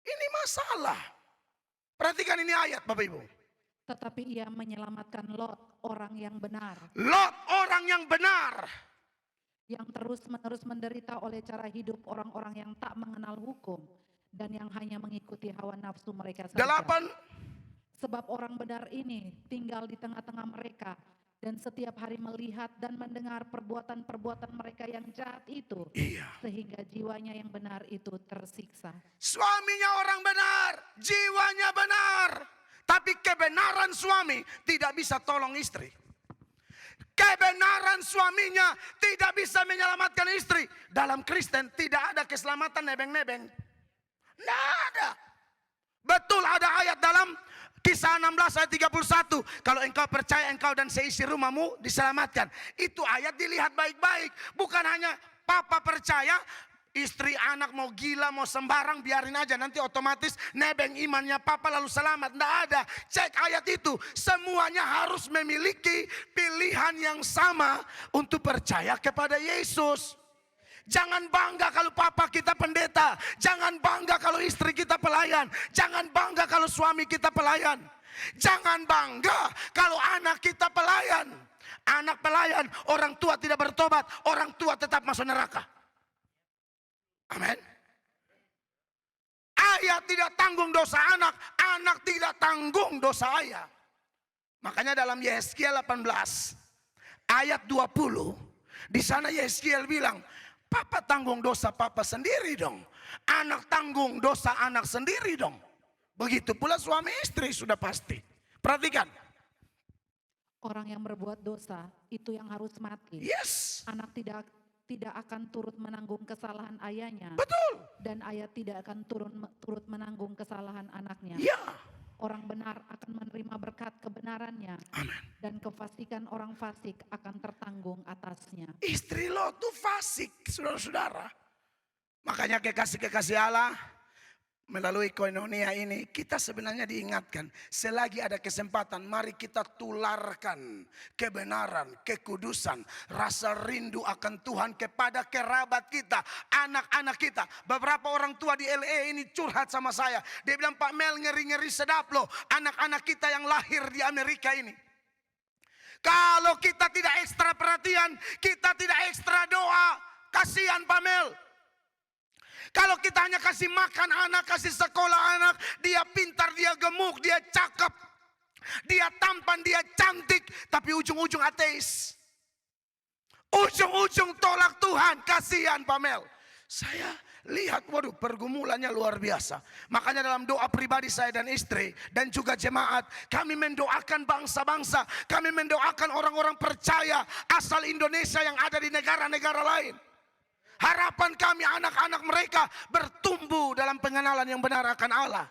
Ini masalah. Perhatikan ini ayat Bapak Ibu. Tetapi ia menyelamatkan Lot, orang yang benar. Lot orang yang benar. Yang terus-menerus menderita oleh cara hidup orang-orang yang tak mengenal hukum dan yang hanya mengikuti hawa nafsu mereka saja. 8. Sebab orang benar ini tinggal di tengah-tengah mereka dan setiap hari melihat dan mendengar perbuatan-perbuatan mereka yang jahat itu. Iya. Sehingga jiwanya yang benar itu tersiksa. Suaminya orang benar, jiwanya benar. Tapi kebenaran suami tidak bisa tolong istri. Kebenaran suaminya tidak bisa menyelamatkan istri. Dalam Kristen tidak ada keselamatan nebeng-nebeng. Tidak ada. Betul ada ayat dalam Kisah 16 ayat 31. Kalau engkau percaya engkau dan seisi rumahmu diselamatkan. Itu ayat dilihat baik-baik. Bukan hanya papa percaya, istri anak mau gila mau sembarang biarin aja nanti otomatis nebeng imannya papa lalu selamat. Tidak ada. Cek ayat itu. Semuanya harus memiliki pilihan yang sama untuk percaya kepada Yesus. Jangan bangga kalau papa kita pendeta. Jangan bangga kalau istri kita pelayan. Jangan bangga kalau suami kita pelayan. Jangan bangga kalau anak kita pelayan. Anak pelayan, orang tua tidak bertobat, orang tua tetap masuk neraka. Amin. Ayah tidak tanggung dosa anak, anak tidak tanggung dosa ayah. Makanya dalam Yesaya 18 ayat 20, di sana Yesaya bilang, papa tanggung dosa papa sendiri dong. Anak tanggung dosa anak sendiri dong. Begitu pula suami istri sudah pasti. Perhatikan. Orang yang berbuat dosa itu yang harus mati. Yes. Anak tidak akan turut menanggung kesalahan ayahnya. Betul. Dan ayah tidak akan turut menanggung kesalahan anaknya. Ya. Orang benar akan menerima berkat kebenarannya. Amin. Dan kefasikan orang fasik akan tertanggung atasnya. Istri lo tuh fasik, saudara-saudara. Makanya kekasih-kekasih Allah, melalui koinonia ini kita sebenarnya diingatkan, selagi ada kesempatan mari kita tularkan kebenaran, kekudusan, rasa rindu akan Tuhan kepada kerabat kita, anak-anak kita. Beberapa orang tua di LA ini curhat sama saya. Dia bilang, Pak Mel, ngeri-ngeri sedap loh anak-anak kita yang lahir di Amerika ini. Kalau kita tidak ekstra perhatian, kita tidak ekstra doa, kasihan Pak Mel. Kalau kita hanya kasih makan anak, kasih sekolah anak, dia pintar, dia gemuk, dia cakep, dia tampan, dia cantik, tapi ujung-ujung ateis. Ujung-ujung tolak Tuhan, kasihan Pak Mel. Saya lihat, waduh, pergumulannya luar biasa. Makanya dalam doa pribadi saya dan istri dan juga jemaat, kami mendoakan bangsa-bangsa, kami mendoakan orang-orang percaya asal Indonesia yang ada di negara-negara lain. Harapan kami anak-anak mereka bertumbuh dalam pengenalan yang benar akan Allah.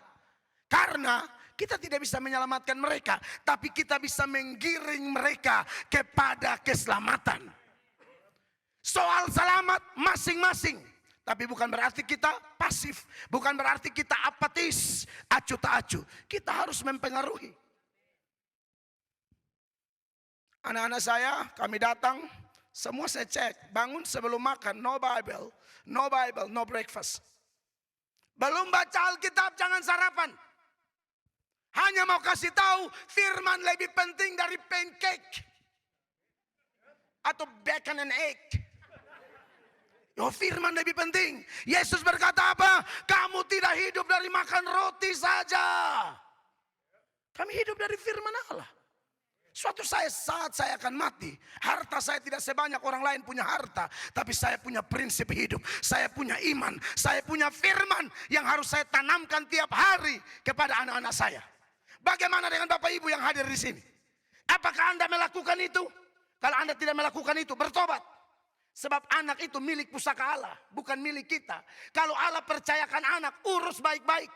Karena kita tidak bisa menyelamatkan mereka, tapi kita bisa menggiring mereka kepada keselamatan. Soal selamat masing-masing. Tapi bukan berarti kita pasif, bukan berarti kita apatis, acuh tak acuh. Kita harus mempengaruhi. Anak-anak saya, kami datang, semua saya cek, bangun sebelum makan, no Bible, no breakfast. Belum baca Alkitab, jangan sarapan. Hanya mau kasih tahu, firman lebih penting dari pancake. Atau bacon and egg. Firman lebih penting. Yesus berkata apa? Kamu tidak hidup dari makan roti saja. Kami hidup dari firman Allah. Suatu saat saya akan mati. Harta saya tidak sebanyak orang lain punya harta. Tapi saya punya prinsip hidup. Saya punya iman. Saya punya firman yang harus saya tanamkan tiap hari kepada anak-anak saya. Bagaimana dengan Bapak Ibu yang hadir di sini? Apakah Anda melakukan itu? Kalau Anda tidak melakukan itu, bertobat. Sebab anak itu milik pusaka Allah, bukan milik kita. Kalau Allah percayakan anak, urus baik-baik.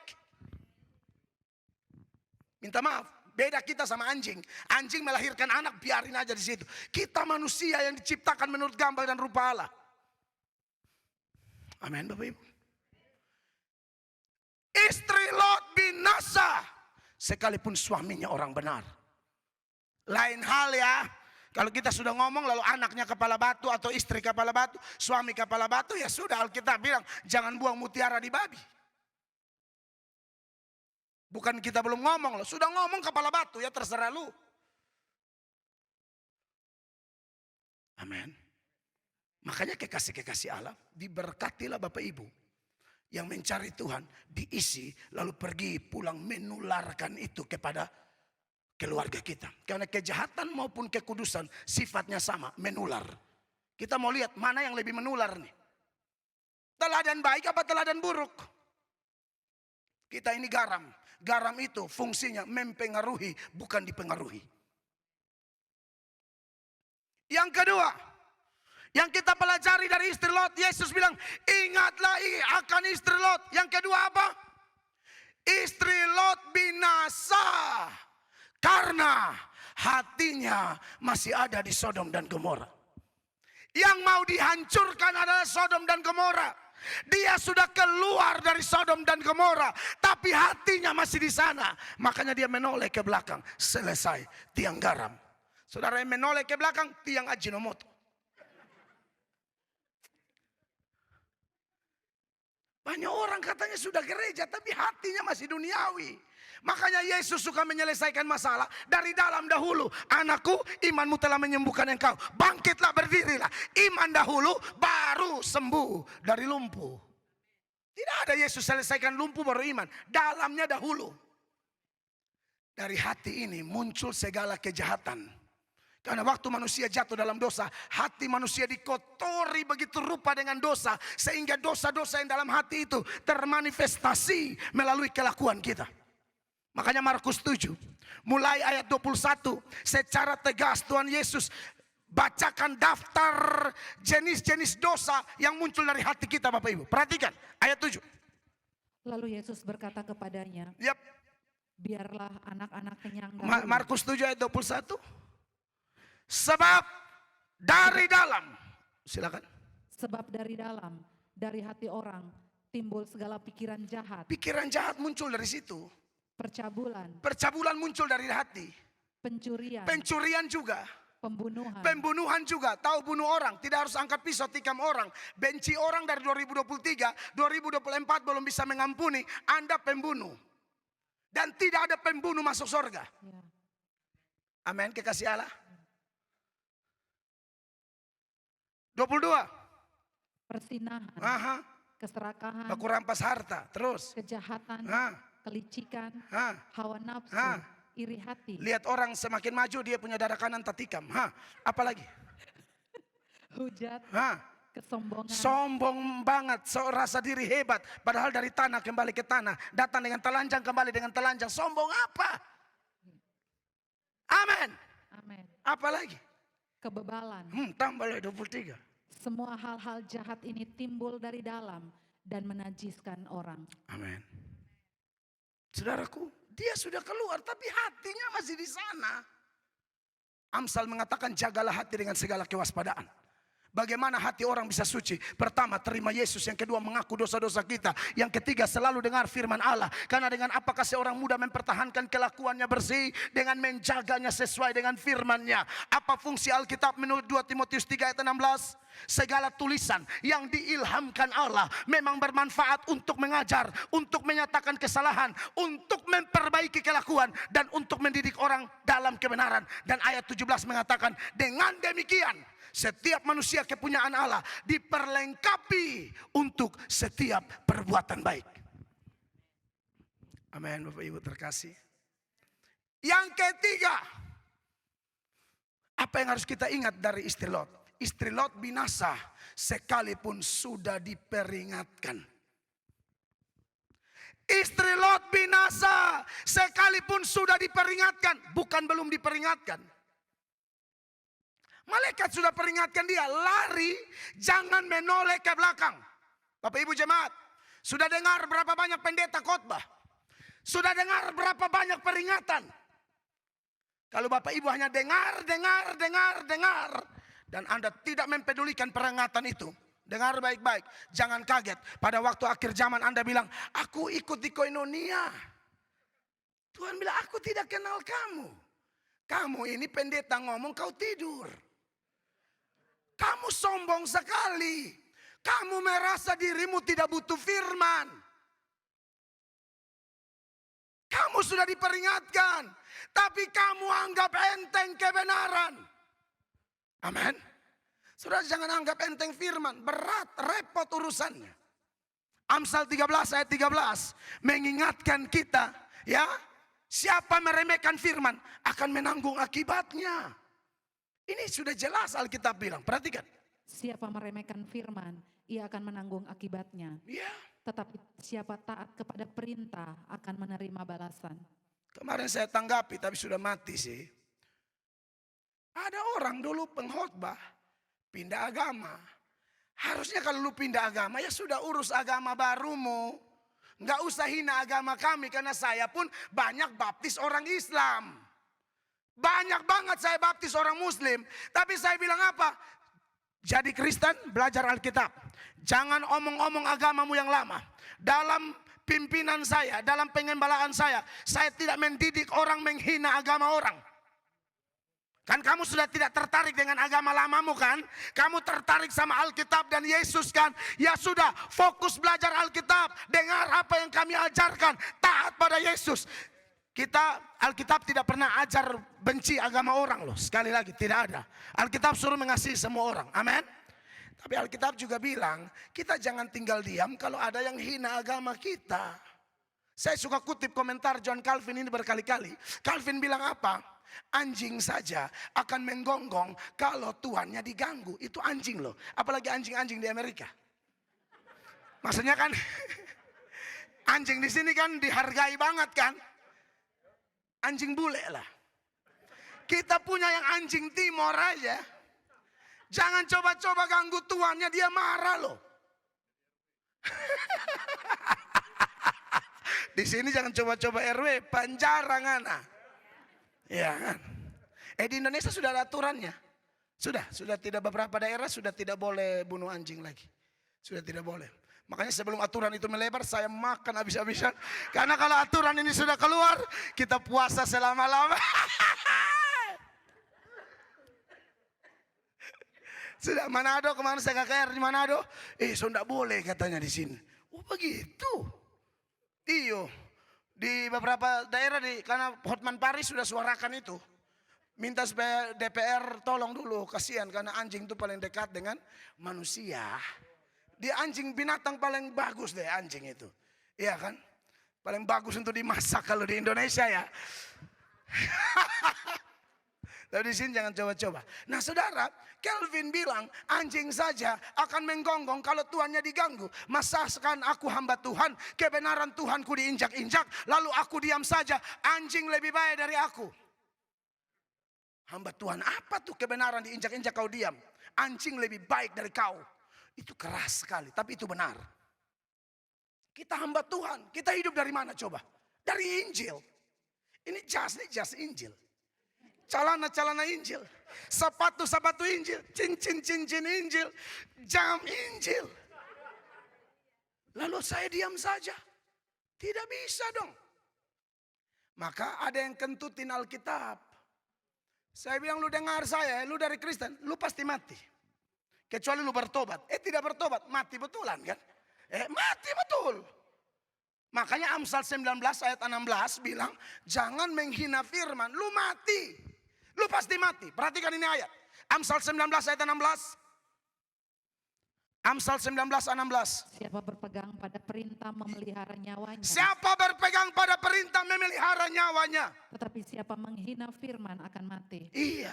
Minta maaf. Beda kita sama anjing. Anjing melahirkan anak, biarin aja di situ. Kita manusia yang diciptakan menurut gambar dan rupa Allah. Amin Bapak Ibu. Istri Lot binasa sekalipun suaminya orang benar. Lain hal ya. Kalau kita sudah ngomong lalu anaknya kepala batu atau istri kepala batu, suami kepala batu, ya sudah Alkitab bilang jangan buang mutiara di babi. Bukan kita belum ngomong loh, sudah ngomong kepala batu, ya terserah lu. Amin. Makanya kekasih-kekasih Allah, diberkatilah Bapak Ibu yang mencari Tuhan, diisi lalu pergi pulang menularkan itu kepada keluarga kita. Karena kejahatan maupun kekudusan sifatnya sama, menular. Kita mau lihat mana yang lebih menular nih. Teladan baik apa teladan buruk? Kita ini garam. Garam itu fungsinya mempengaruhi, bukan dipengaruhi. Yang kedua, yang kita pelajari dari istri Lot, Yesus bilang, ingatlah akan istri Lot. Yang kedua apa? Istri Lot binasa karena hatinya masih ada di Sodom dan Gomora. Yang mau dihancurkan adalah Sodom dan Gomora. Dia sudah keluar dari Sodom dan Gomora, tapi hatinya masih di sana. Makanya dia menoleh ke belakang. Selesai, tiang garam. Saudara yang menoleh ke belakang, tiang Ajinomoto. Banyak orang katanya sudah gereja, tapi hatinya masih duniawi. Makanya Yesus suka menyelesaikan masalah dari dalam dahulu. Anakku, imanmu telah menyembuhkan engkau. Bangkitlah, berdirilah. Iman dahulu, baru sembuh dari lumpuh. Tidak ada Yesus selesaikan lumpuh baru iman. Dalamnya dahulu. Dari hati ini muncul segala kejahatan. Karena waktu manusia jatuh dalam dosa, hati manusia dikotori begitu rupa dengan dosa. Sehingga dosa-dosa yang dalam hati itu termanifestasi melalui kelakuan kita. Makanya Markus 7, mulai ayat 21, secara tegas Tuhan Yesus bacakan daftar jenis-jenis dosa yang muncul dari hati kita, Bapak Ibu. Perhatikan ayat 7. Lalu Yesus berkata kepadanya, Yap. biarlah anak-anak kenyang dahulu. Markus 7 ayat 21. Sebab dari dalam, silakan. Sebab dari dalam, dari hati orang, timbul segala pikiran jahat, Pikiran jahat muncul dari situ. percabulan, Percabulan muncul dari hati. pencurian, Pencurian juga. pembunuhan, Pembunuhan juga. Tahu bunuh orang, tidak harus angkat pisau tikam orang. Benci orang dari 2023, 2024 belum bisa mengampuni. Anda pembunuh. Dan tidak ada pembunuh masuk surga. ya, Amin, kekasih Allah. 22. persinahan, Aha. keserakahan, Baku rampas harta. Terus. kejahatan, Ha. kelicikan, Ha. hawa nafsu, Ha. iri hati, Lihat orang semakin maju dia punya darah kanan tatikam. Ha. Apalagi? hujat, Ha. kesombongan, Sombong banget, rasa diri hebat. Padahal dari tanah kembali ke tanah. Datang dengan telanjang, kembali dengan telanjang. Sombong apa? Amin. amin, Apalagi? kebebalan. Tambah lagi 23. Semua hal-hal jahat ini timbul dari dalam dan menajiskan orang. Amin. Saudaraku, dia sudah keluar tapi hatinya masih di sana. Amsal mengatakan jagalah hati dengan segala kewaspadaan. Bagaimana hati orang bisa suci? Pertama, terima Yesus. Yang kedua, mengaku dosa-dosa kita. Yang ketiga, selalu dengar firman Allah. Karena dengan apakah seorang muda mempertahankan kelakuannya bersih? Dengan menjaganya sesuai dengan firman-Nya. Apa fungsi Alkitab menurut 2 Timotius 3 ayat 16? Segala tulisan yang diilhamkan Allah memang bermanfaat untuk mengajar, untuk menyatakan kesalahan, untuk memperbaiki kelakuan, dan untuk mendidik orang dalam kebenaran. Dan ayat 17 mengatakan, dengan demikian setiap manusia kepunyaan Allah diperlengkapi untuk setiap perbuatan baik. Amin, Bapak Ibu terkasih. Yang ketiga, apa yang harus kita ingat dari istri Lot? Istri Lot binasa sekalipun sudah diperingatkan. Istri Lot binasa sekalipun sudah diperingatkan. Bukan belum diperingatkan. Malaikat sudah peringatkan dia, lari, jangan menoleh ke belakang. Bapak Ibu jemaat, sudah dengar berapa banyak pendeta khotbah? Sudah dengar berapa banyak peringatan? Kalau Bapak Ibu hanya dengar, dan Anda tidak mempedulikan peringatan itu, dengar baik-baik, jangan kaget. Pada waktu akhir zaman Anda bilang, aku ikut di koinonia. Tuhan bilang, aku tidak kenal kamu. Kamu ini pendeta ngomong, kau tidur. Kamu sombong sekali. Kamu merasa dirimu tidak butuh firman. Kamu sudah diperingatkan, tapi kamu anggap enteng kebenaran. Amin. Saudara, jangan anggap enteng firman. Berat, repot urusannya. Amsal 13 ayat 13 mengingatkan kita, ya, siapa meremehkan firman akan menanggung akibatnya. Ini sudah jelas Alkitab bilang. Perhatikan. Siapa meremehkan firman, ia akan menanggung akibatnya. Ya. Tetapi siapa taat kepada perintah akan menerima balasan. Kemarin saya tanggapi tapi sudah mati sih. Ada orang dulu pengkhotbah pindah agama. Harusnya kalau lu pindah agama ya sudah urus agama barumu. Nggak usah hina agama kami karena saya pun banyak baptis orang Islam. Banyak banget saya baptis orang Muslim. Tapi saya bilang apa? Jadi Kristen belajar Alkitab. Jangan omong-omong agamamu yang lama. Dalam pimpinan saya, dalam pengembalaan saya tidak mendidik orang menghina agama orang. Kan kamu sudah tidak tertarik dengan agama lamamu kan? Kamu tertarik sama Alkitab dan Yesus kan? Ya sudah, fokus belajar Alkitab. Dengar apa yang kami ajarkan. Taat pada Yesus. Alkitab tidak pernah ajar benci agama orang loh. Sekali lagi, tidak ada. Alkitab suruh mengasihi semua orang. Amin. Tapi Alkitab juga bilang, kita jangan tinggal diam kalau ada yang hina agama kita. Saya suka kutip komentar John Calvin ini berkali-kali. Calvin bilang apa? Anjing saja akan menggonggong kalau tuannya diganggu. Itu anjing loh. Apalagi anjing-anjing di Amerika. Maksudnya kan, anjing di sini kan dihargai banget kan. Anjing bule lah. Kita punya yang anjing Timor aja. Jangan coba-coba ganggu tuannya, dia marah loh. Di sini jangan coba-coba RW, penjara ngana. Ya kan. Di Indonesia sudah ada aturannya. Sudah tidak, beberapa daerah sudah tidak boleh bunuh anjing lagi. Sudah tidak boleh. Makanya sebelum aturan itu melebar, saya makan habis-habisan. Karena kalau aturan ini sudah keluar, kita puasa selama-lama. Sudah Manado, kemarin saya KKR di Manado. So enggak boleh katanya di sini. Oh begitu. Iyo. Di beberapa daerah, karena Hotman Paris sudah suarakan itu. Minta supaya DPR tolong dulu, kasihan karena anjing itu paling dekat dengan manusia. Dia anjing binatang paling bagus deh anjing itu. Iya kan? Paling bagus untuk dimasak kalau di Indonesia ya. Tapi di sini jangan coba-coba. Nah saudara, Calvin bilang anjing saja akan menggonggong kalau tuannya diganggu. Masakan aku hamba Tuhan, kebenaran Tuhanku diinjak-injak, lalu aku diam saja. Anjing lebih baik dari aku. Hamba Tuhan, apa tuh kebenaran diinjak-injak kau diam? Anjing lebih baik dari kau. Itu keras sekali, tapi itu benar. Kita hamba Tuhan, kita hidup dari mana coba? Dari Injil. Ini jas Injil. Celana Injil. Sepatu Injil. Cincin Injil. Jam Injil. Lalu saya diam saja. Tidak bisa dong. Maka ada yang kentutin Alkitab. Saya bilang, lu dengar saya, lu dari Kristen, lu pasti mati. Kecuali lu bertobat. Tidak bertobat, mati betulan kan? Mati betul. Makanya Amsal 19 ayat 16 bilang, jangan menghina firman, lu mati. Lu pasti mati. Perhatikan ini ayat. Amsal 19 ayat 16. Amsal 19:16. Siapa berpegang pada perintah memelihara nyawanya. Siapa berpegang pada perintah memelihara nyawanya. Tetapi siapa menghina firman akan mati. Iya.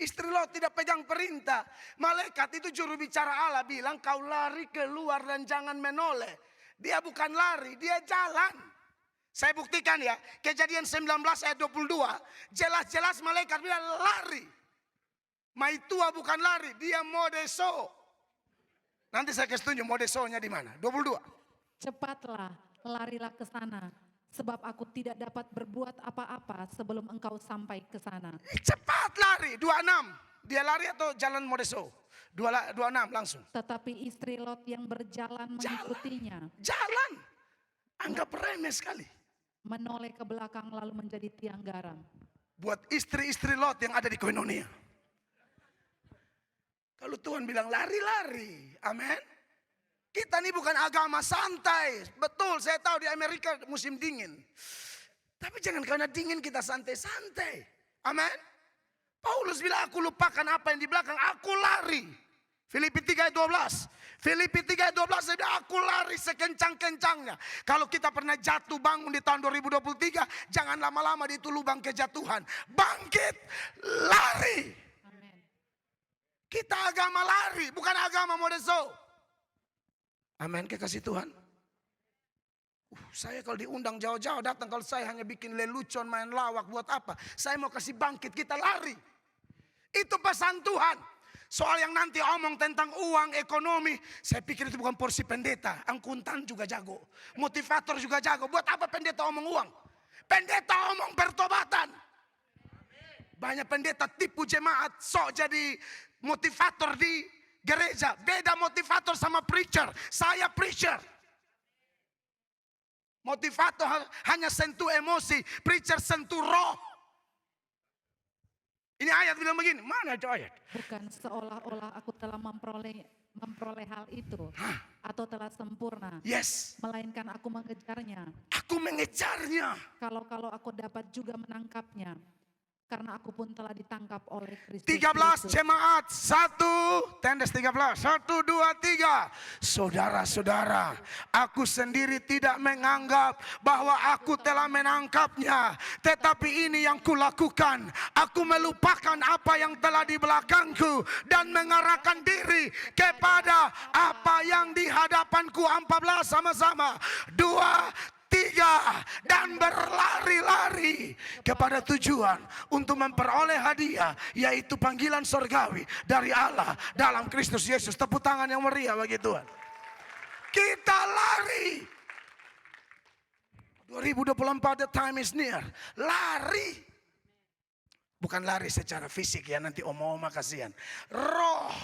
Istri Lot tidak pegang perintah. Malaikat itu juru bicara Allah bilang, kau lari keluar dan jangan menoleh. Dia bukan lari, dia jalan. Saya buktikan ya, Kejadian 19 ayat 22. Jelas-jelas malaikat bilang lari. Maitua bukan lari, dia modeso. Nanti saya kasih tunjuk modesonya di mana. 22. Cepatlah, larilah ke sana. Sebab aku tidak dapat berbuat apa-apa sebelum engkau sampai ke sana. Cepat lari, 26. Dia lari atau jalan modeso? 26 langsung. Tetapi istri Lot yang berjalan mengikutinya. Jalan. Anggap remeh sekali. Menoleh ke belakang lalu menjadi tiang garam. Buat istri-istri Lot yang ada di Koinonia. Kalau Tuhan bilang lari-lari. Amin. Kita ini bukan agama santai. Betul, saya tahu di Amerika musim dingin. Tapi jangan karena dingin kita santai-santai. Amin. Paulus bilang aku lupakan apa yang di belakang. Aku lari. Filipi 3 ayat 12. Filipi 3 ayat 12 saya bilang aku lari sekencang-kencangnya. Kalau kita pernah jatuh bangun di tahun 2023. Jangan lama-lama di itu lubang kejatuhan. Bangkit, lari. Amin. Kita agama lari, bukan agama modeso. Amin, kekasih Tuhan. Saya kalau diundang jauh-jauh datang, kalau saya hanya bikin lelucon, main lawak, buat apa? Saya mau kasih bangkit, kita lari. Itu pesan Tuhan. Soal yang nanti omong tentang uang, ekonomi, saya pikir itu bukan porsi pendeta. Angkutan juga jago, motivator juga jago. Buat apa pendeta omong uang? Pendeta omong pertobatan. Banyak pendeta tipu jemaat, sok jadi motivator di gereja. Beda motivator sama preacher. Saya preacher. Motivator hanya sentuh emosi, preacher sentuh roh. Ini ayat bilang begini, mana itu ayat? Bukan seolah-olah aku telah memperoleh memperoleh hal itu atau telah sempurna, Yes, melainkan aku mengejarnya. aku mengejarnya. Kalau aku dapat juga menangkapnya, karena aku pun telah ditangkap oleh Kristus 13 Yesus. jemaat, 1, tendes 13, 1, 2, 3. Saudara-saudara, aku sendiri tidak menganggap bahwa aku telah menangkapnya. Tetapi ini yang kulakukan, aku melupakan apa yang telah di belakangku dan mengarahkan diri kepada apa yang di hadapanku. 14 sama-sama, 2, 3, dan berlari-lari kepada tujuan untuk memperoleh hadiah, yaitu panggilan surgawi dari Allah dalam Kristus Yesus. Tepuk tangan yang meriah bagi Tuhan. Kita lari. 2024, the time is near. Lari. Bukan lari secara fisik ya, nanti oma-oma kasihan. Roh.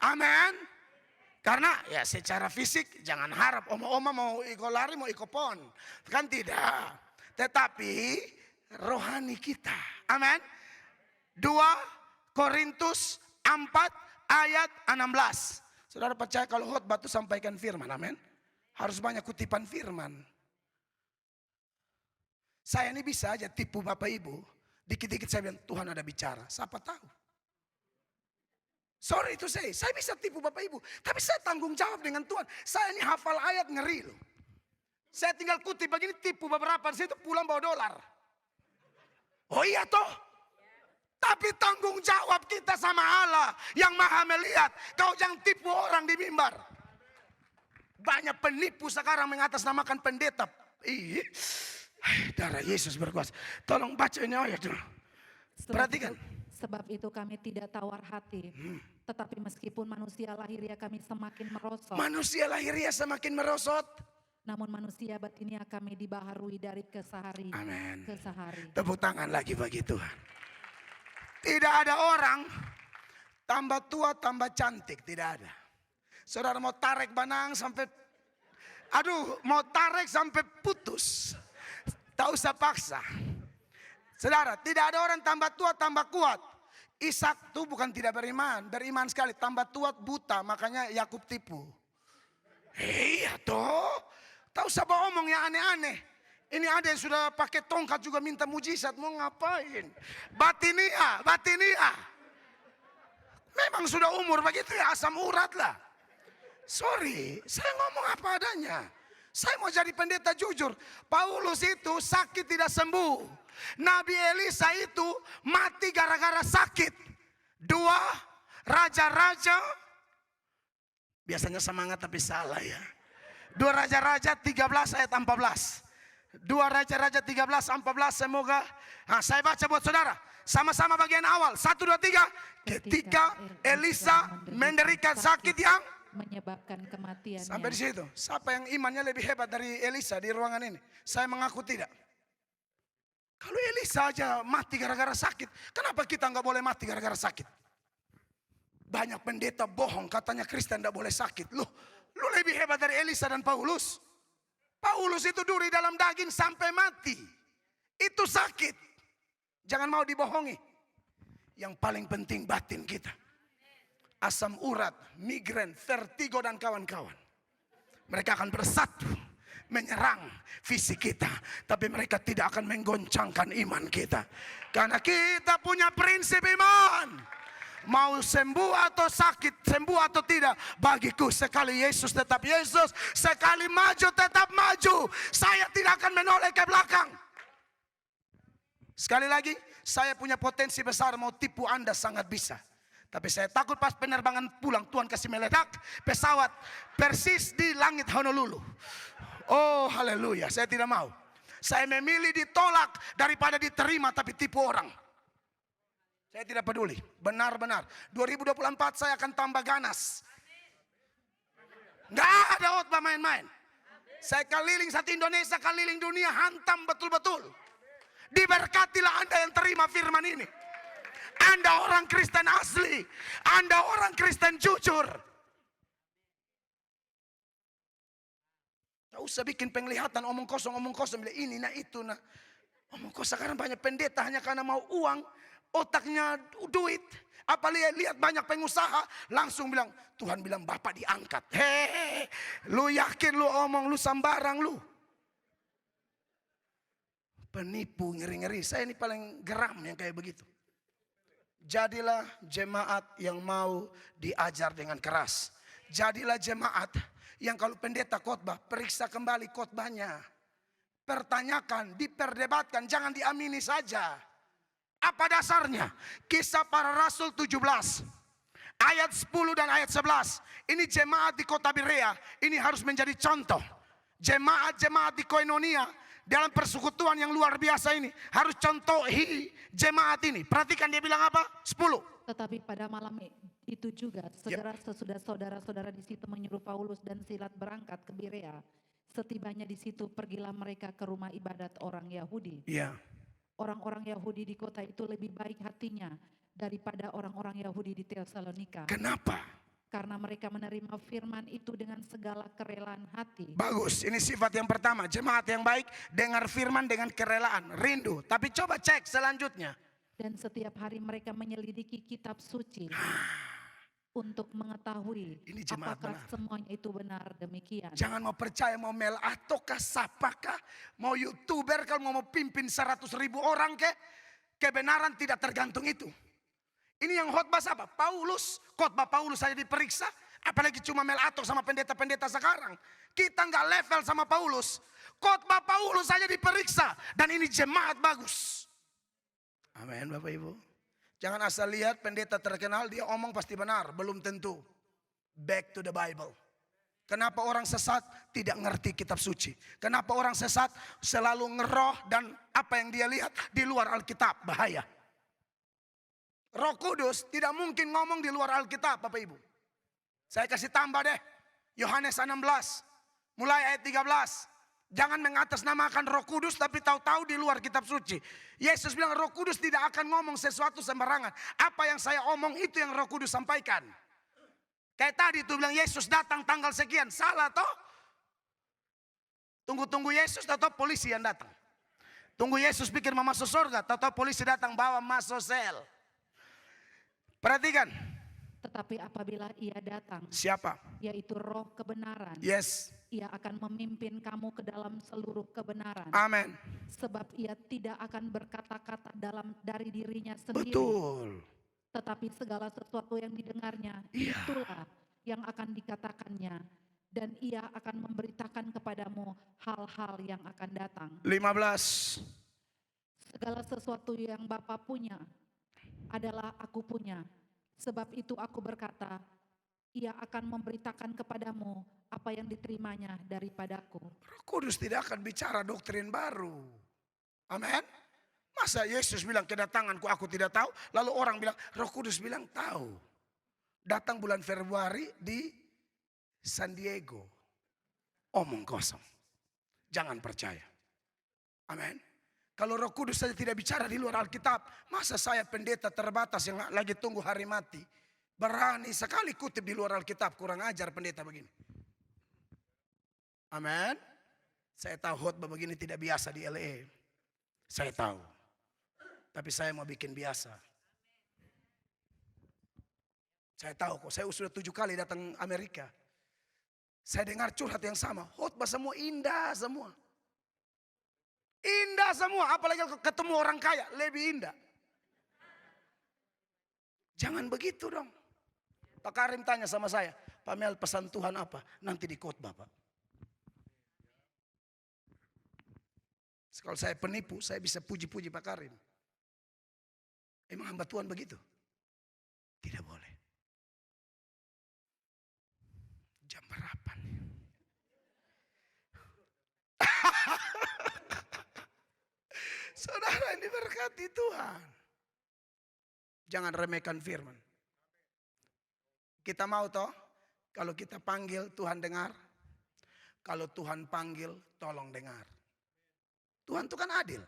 Amin. Karena ya secara fisik jangan harap oma-oma mau ikut lari mau ikut pon. Kan tidak. Tetapi rohani kita. Amin. 2 Korintus 4 ayat 16. Saudara percaya kalau khotbah itu sampaikan firman. Amin. Harus banyak kutipan firman. Saya ini bisa aja tipu Bapak Ibu. Dikit-dikit saya bilang Tuhan ada bicara. Siapa tahu. Sorry itu saya bisa tipu Bapak Ibu. Tapi saya tanggung jawab dengan Tuhan. Saya ini hafal ayat ngeri loh. Saya tinggal kutip begini tipu beberapa. Saya itu pulang bawa dolar. Oh iya toh. Tapi tanggung jawab kita sama Allah yang maha melihat. Kau jangan tipu orang di mimbar. Banyak penipu sekarang mengatasnamakan pendeta. Ih, darah Yesus berkuasa. Tolong baca ini ayat dulu. Perhatikan. Sebab itu kami tidak tawar hati. Tetapi meskipun manusia lahiriah kami semakin merosot. Manusia lahiriah semakin merosot. Namun manusia batinia kami dibaharui dari kesehari Amin. ke sehari. Tepuk tangan lagi bagi Tuhan. Tidak ada orang tambah tua tambah cantik. Tidak ada. Saudara mau tarik benang sampai, mau tarik sampai putus. Tak usah paksa. Saudara, tidak ada orang tambah tua tambah kuat. Ishak itu bukan tidak beriman, beriman sekali. Tambah tua buta, makanya Yakub tipu. Iya toh, tak usah omong yang aneh-aneh. Ini ada yang sudah pakai tongkat juga minta mujizat, mau ngapain? Batinia. Memang sudah umur begitu ya, asam urat lah. Sorry, saya ngomong apa adanya. Saya mau jadi pendeta jujur. Paulus itu sakit tidak sembuh. Nabi Elisa itu mati gara-gara sakit. 2 Raja-Raja. Biasanya semangat tapi salah ya. 2 Raja-Raja 13 ayat 14. 2 Raja-Raja 13 14. Semoga saya baca buat saudara. Sama-sama bagian awal. 1, 2, 3. Ketika Elisa menderita sakit yang menyebabkan kematiannya. sampai di situ. Siapa yang imannya lebih hebat dari Elisa di ruangan ini? Saya mengaku tidak. Kalau Elisa aja mati gara-gara sakit, kenapa kita nggak boleh mati gara-gara sakit? Banyak pendeta bohong, katanya Kristen nggak boleh sakit. Lu lebih hebat dari Elisa dan Paulus. Paulus itu duri dalam daging sampai mati. Itu sakit. Jangan mau dibohongi. Yang paling penting batin kita. Asam urat, migren, vertigo dan kawan-kawan. Mereka akan bersatu. Menyerang fisik kita, tapi mereka tidak akan menggoncangkan iman kita, karena kita punya prinsip iman. Mau sembuh atau sakit, sembuh atau tidak, bagiku sekali Yesus tetap Yesus, sekali maju tetap maju. Saya tidak akan menoleh ke belakang. Sekali lagi, saya punya potensi besar mau tipu Anda sangat bisa. Tapi saya takut pas penerbangan pulang Tuhan kasih meledak pesawat persis di langit Honolulu. Oh haleluya, saya tidak mau. Saya memilih ditolak daripada diterima tapi tipu orang. Saya tidak peduli, benar-benar 2024 saya akan tambah ganas. Nggak ada khotbah main-main. Saya keliling satu Indonesia, keliling dunia, hantam betul-betul. Diberkatilah Anda yang terima firman ini. Anda orang Kristen asli, Anda orang Kristen jujur. Tak usah bikin penglihatan omong kosong bilang ini nah itu nah. Omong kosong sekarang banyak pendeta hanya karena mau uang, otaknya duit, Apa lihat banyak pengusaha langsung bilang, Tuhan bilang Bapak diangkat. Hehehe, lu yakin lu omong lu sambarang lu? Penipu ngeri-ngeri. Saya ini paling geram yang kayak begitu. Jadilah jemaat yang mau diajar dengan keras. Jadilah jemaat yang kalau pendeta khotbah, periksa kembali khotbahnya. Pertanyakan, diperdebatkan, jangan diamini saja. Apa dasarnya? Kisah Para Rasul 17 ayat 10 dan ayat 11. Ini jemaat di kota Berea, ini harus menjadi contoh. Jemaat-jemaat di Koinonia dalam persekutuan yang luar biasa ini harus contohi jemaat ini. Perhatikan dia bilang apa? 10. Tetapi pada malam itu juga, segera sesudah saudara-saudara di situ menyuruh Paulus dan Silas berangkat ke Berea. Setibanya di situ, pergilah mereka ke rumah ibadat orang Yahudi. Iya. Orang-orang Yahudi di kota itu lebih baik hatinya daripada orang-orang Yahudi di Tesalonika. Kenapa? Karena mereka menerima firman itu dengan segala kerelaan hati. Bagus, ini sifat yang pertama. Jemaat yang baik dengar firman dengan kerelaan, rindu. Tapi coba cek selanjutnya. Dan setiap hari mereka menyelidiki kitab suci untuk mengetahui Ini jemaat apakah benar. semuanya itu benar demikian. Jangan mau percaya mau Mel ataukah siapakah, mau YouTuber kalau mau pimpin 100.000 orang ke, kebenaran tidak tergantung itu. Ini yang khotbah siapa? Paulus. Khotbah Paulus saja diperiksa, apalagi cuma Mel Atok sama pendeta-pendeta sekarang. Kita nggak level sama Paulus. Khotbah Paulus saja diperiksa dan ini jemaat bagus. Amin Bapak Ibu. Jangan asal lihat pendeta terkenal dia omong pasti benar, belum tentu. Back to the Bible. Kenapa orang sesat tidak ngerti kitab suci? Kenapa orang sesat selalu ngeroh dan apa yang dia lihat di luar Alkitab? Bahaya. Roh Kudus tidak mungkin ngomong di luar Alkitab Bapak Ibu. Saya kasih tambah deh. Yohanes 16 mulai ayat 13. Jangan mengatasnamakan Roh Kudus tapi tahu-tahu di luar kitab suci. Yesus bilang Roh Kudus tidak akan ngomong sesuatu sembarangan. Apa yang saya omong itu yang Roh Kudus sampaikan. Kayak tadi tuh bilang Yesus datang tanggal sekian. Salah toh? Tunggu-tunggu Yesus atau polisi yang datang. Tunggu Yesus pikir mau masuk surga. Atau polisi datang bawa masuk sel. Perhatikan. Tetapi apabila ia datang, Siapa? yaitu roh kebenaran, Yes. ia akan memimpin kamu ke dalam seluruh kebenaran. Amin. Sebab ia tidak akan berkata-kata dari dirinya sendiri. Betul. Tetapi segala sesuatu yang didengarnya, Iya. itulah yang akan dikatakannya. Dan ia akan memberitakan kepadamu hal-hal yang akan datang. 15. Segala sesuatu yang Bapa punya adalah aku punya. Sebab itu aku berkata, ia akan memberitakan kepadamu apa yang diterimanya daripadaku. Roh Kudus tidak akan bicara doktrin baru. Amin. Masa Yesus bilang kedatanganku aku tidak tahu. Lalu orang bilang Roh Kudus bilang tahu. Datang bulan Februari di San Diego. Omong kosong. Jangan percaya. Amin. Kalau Roh Kudus saja tidak bicara di luar Alkitab, masa saya pendeta terbatas yang lagi tunggu hari mati, berani sekali kutip di luar Alkitab, kurang ajar pendeta begini. Amin. Saya tahu khotbah begini tidak biasa di LA. Saya tahu. Tapi saya mau bikin biasa. Saya tahu kok, saya sudah 7 kali datang Amerika. Saya dengar curhat yang sama, khotbah semua indah semua. Indah semua, apalagi kalau ketemu orang kaya, lebih indah. Jangan begitu dong. Pak Karim tanya sama saya, Pak Mel pesan Tuhan apa? Nanti di khotbah Pak. Kalau saya penipu, saya bisa puji-puji Pak Karim. Emang hamba Tuhan begitu? Tidak boleh. Jam berapa nih? Saudara yang diberkati Tuhan. Jangan remehkan firman. Kita mau toh, kalau kita panggil Tuhan dengar. Kalau Tuhan panggil tolong dengar. Tuhan itu kan adil.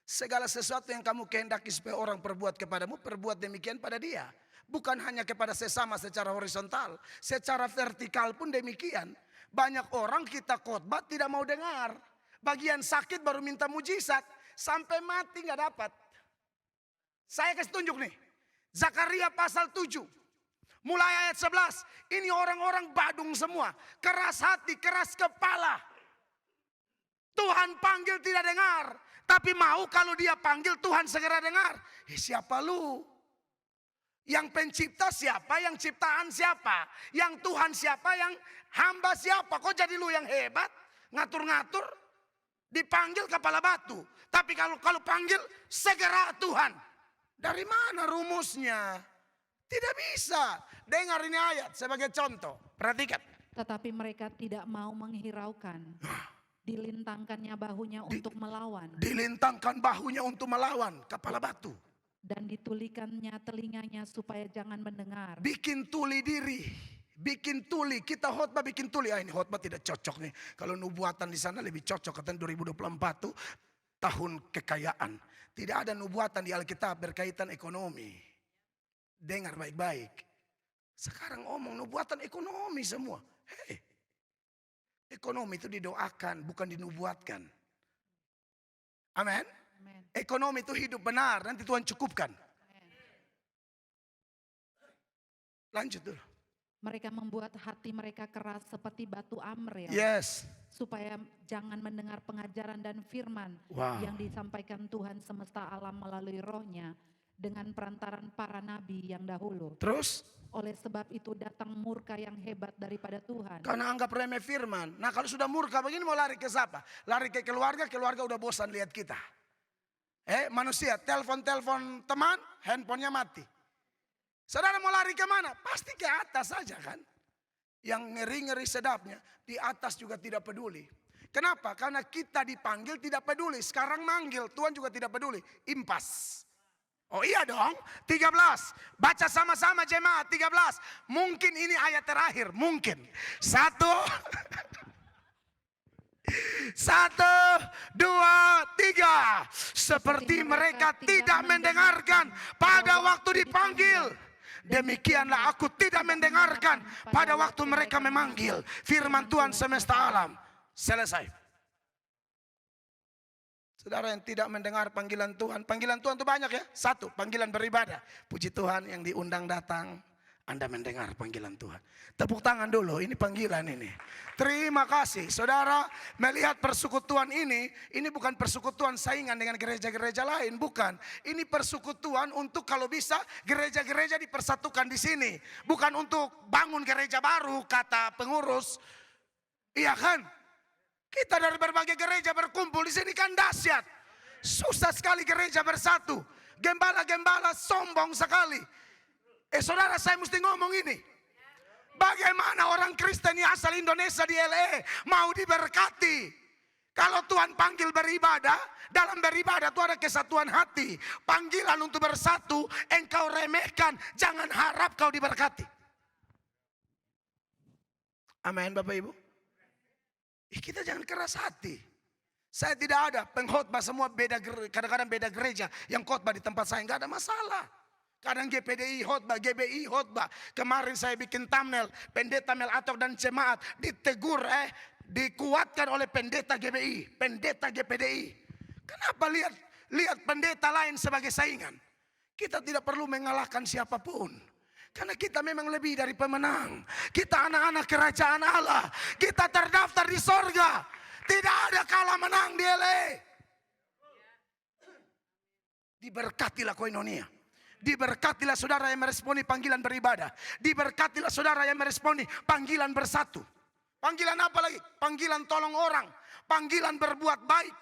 Segala sesuatu yang kamu kehendaki supaya orang perbuat kepadamu, perbuat demikian pada dia. Bukan hanya kepada sesama secara horizontal, secara vertikal pun demikian. Banyak orang kita khotbah tidak mau dengar. Bagian sakit baru minta mujizat. Sampai mati nggak dapat. Saya kasih tunjuk nih. Zakaria pasal 7. Mulai ayat 11. Ini orang-orang Badung semua. Keras hati, keras kepala. Tuhan panggil tidak dengar. Tapi mau kalau dia panggil Tuhan segera dengar. Siapa lu? Yang pencipta siapa? Yang ciptaan siapa? Yang Tuhan siapa? Yang hamba siapa? Kok jadi lu yang hebat? Ngatur-ngatur? Dipanggil kepala batu. Tapi kalau panggil segera Tuhan. Dari mana rumusnya? Tidak bisa. Dengar ini ayat sebagai contoh. Perhatikan. Tetapi mereka tidak mau menghiraukan. Dilintangkannya bahunya untuk melawan. Dilintangkan bahunya untuk melawan kepala batu. Dan ditulikannya telinganya supaya jangan mendengar. Bikin tuli diri. Bikin tuli. Kita khotbah bikin tuli. Ini khotbah tidak cocok nih. Kalau nubuatan di sana lebih cocok. Katanya 2024 tuh tahun kekayaan. Tidak ada nubuatan di Alkitab berkaitan ekonomi. Dengar baik-baik. Sekarang omong nubuatan ekonomi semua. Hei, ekonomi itu didoakan, bukan dinubuatkan. Amin. Amen. Ekonomi itu hidup benar, nanti Tuhan cukupkan. Amen. Lanjut dulu. Mereka membuat hati mereka keras seperti batu Amril. Yes. Supaya jangan mendengar pengajaran dan firman yang disampaikan Tuhan semesta alam melalui rohnya dengan perantaran para nabi yang dahulu. Terus? Oleh sebab itu datang murka yang hebat daripada Tuhan. Karena anggap remeh firman. Nah kalau sudah murka begini mau lari ke siapa? Lari ke keluarga, keluarga udah bosan lihat kita. Manusia telepon teman, handphonenya mati. Saudara mau lari kemana? Pasti ke atas saja kan. Yang ngeri-ngeri sedapnya, di atas juga tidak peduli. Kenapa? Karena kita dipanggil tidak peduli. Sekarang manggil, Tuhan juga tidak peduli. Impas. Oh iya dong, 13. Baca sama-sama jemaat 13. Mungkin ini ayat terakhir, mungkin. 1, 1, 2, 3. Seperti mereka tidak mendengarkan pada waktu dipanggil. Demikianlah aku tidak mendengarkan pada waktu mereka memanggil. Firman Tuhan semesta alam. Selesai. Saudara yang tidak mendengar panggilan Tuhan itu banyak ya. 1, panggilan beribadah. Puji Tuhan yang diundang datang. Anda mendengar panggilan Tuhan. Tepuk tangan dulu, ini panggilan ini. Terima kasih. Saudara melihat persekutuan ini bukan persekutuan saingan dengan gereja-gereja lain. Bukan. Ini persekutuan untuk kalau bisa gereja-gereja dipersatukan di sini. Bukan untuk bangun gereja baru, kata pengurus. Iya kan? Kita dari berbagai gereja berkumpul di sini kan dahsyat. Susah sekali gereja bersatu. Gembala-gembala sombong sekali. Saudara saya mesti ngomong ini. Bagaimana orang Kristen yang asal Indonesia di LA mau diberkati. Kalau Tuhan panggil beribadah, dalam beribadah itu ada kesatuan hati. Panggilan untuk bersatu, engkau remehkan, jangan harap kau diberkati. Amin Bapak Ibu. Kita jangan keras hati. Saya tidak ada pengkhotbah semua beda, kadang-kadang beda gereja yang khotbah di tempat saya, enggak ada masalah. Kadang GPDI khotbah, GBI khotbah. Kemarin saya bikin thumbnail, pendeta Mel Atok dan jemaat ditegur, dikuatkan oleh pendeta GBI, pendeta GPDI. Kenapa lihat pendeta lain sebagai saingan? Kita tidak perlu mengalahkan siapapun. Karena kita memang lebih dari pemenang. Kita anak-anak kerajaan Allah. Kita terdaftar di sorga. Tidak ada kalah menang di LA. Diberkatilah koinonia. Diberkatilah saudara yang meresponi panggilan beribadah. Diberkatilah saudara yang meresponi panggilan bersatu. Panggilan apa lagi? Panggilan tolong orang. Panggilan berbuat baik.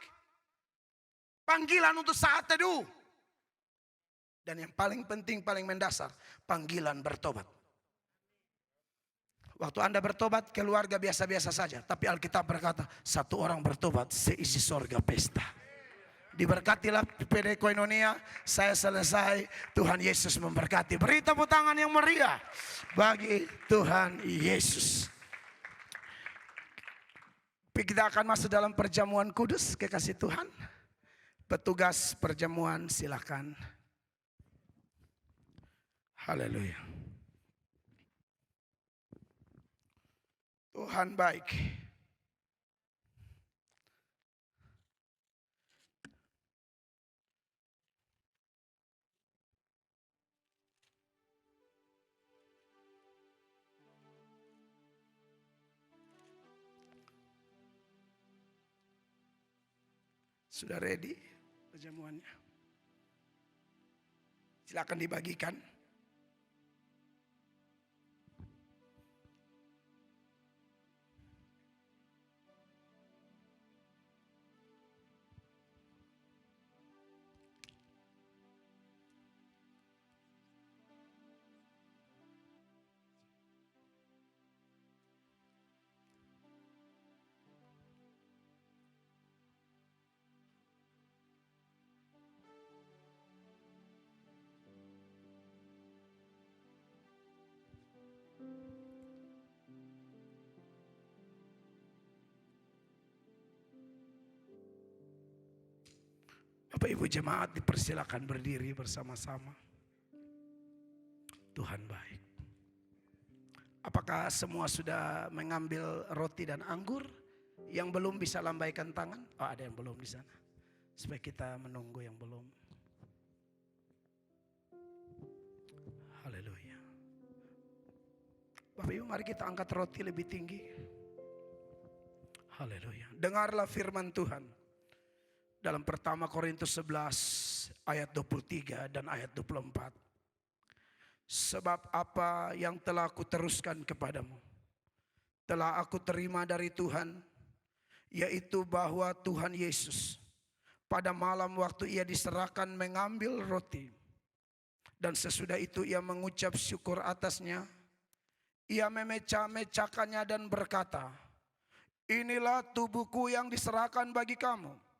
Panggilan untuk saat teduh. Dan yang paling penting, paling mendasar, panggilan bertobat. Waktu Anda bertobat, keluarga biasa-biasa saja. Tapi Alkitab berkata, satu orang bertobat, seisi sorga pesta. Diberkatilah PD Koinonia. Saya selesai. Tuhan Yesus memberkati. Beri tepuk tangan yang meriah bagi Tuhan Yesus. Kita akan masuk dalam perjamuan kudus. Kekasih Tuhan, petugas perjamuan silakan. Haleluya. Tuhan baik. Sudah ready perjamuannya? Silakan dibagikan. Bapak Ibu jemaat dipersilakan berdiri bersama-sama. Tuhan baik. Apakah semua sudah mengambil roti dan anggur? Yang belum bisa lambaikan tangan? Oh, ada yang belum di sana. Supaya kita menunggu yang belum. Haleluya. Bapak Ibu, mari kita angkat roti lebih tinggi. Haleluya. Dengarlah firman Tuhan dalam pertama Korintus 11 ayat 23 dan ayat 24. Sebab apa yang telah aku teruskan kepadamu, telah aku terima dari Tuhan, yaitu bahwa Tuhan Yesus pada malam waktu ia diserahkan mengambil roti, dan sesudah itu ia mengucap syukur atasnya, ia memecah-mecahkannya dan berkata, inilah tubuhku yang diserahkan bagi kamu.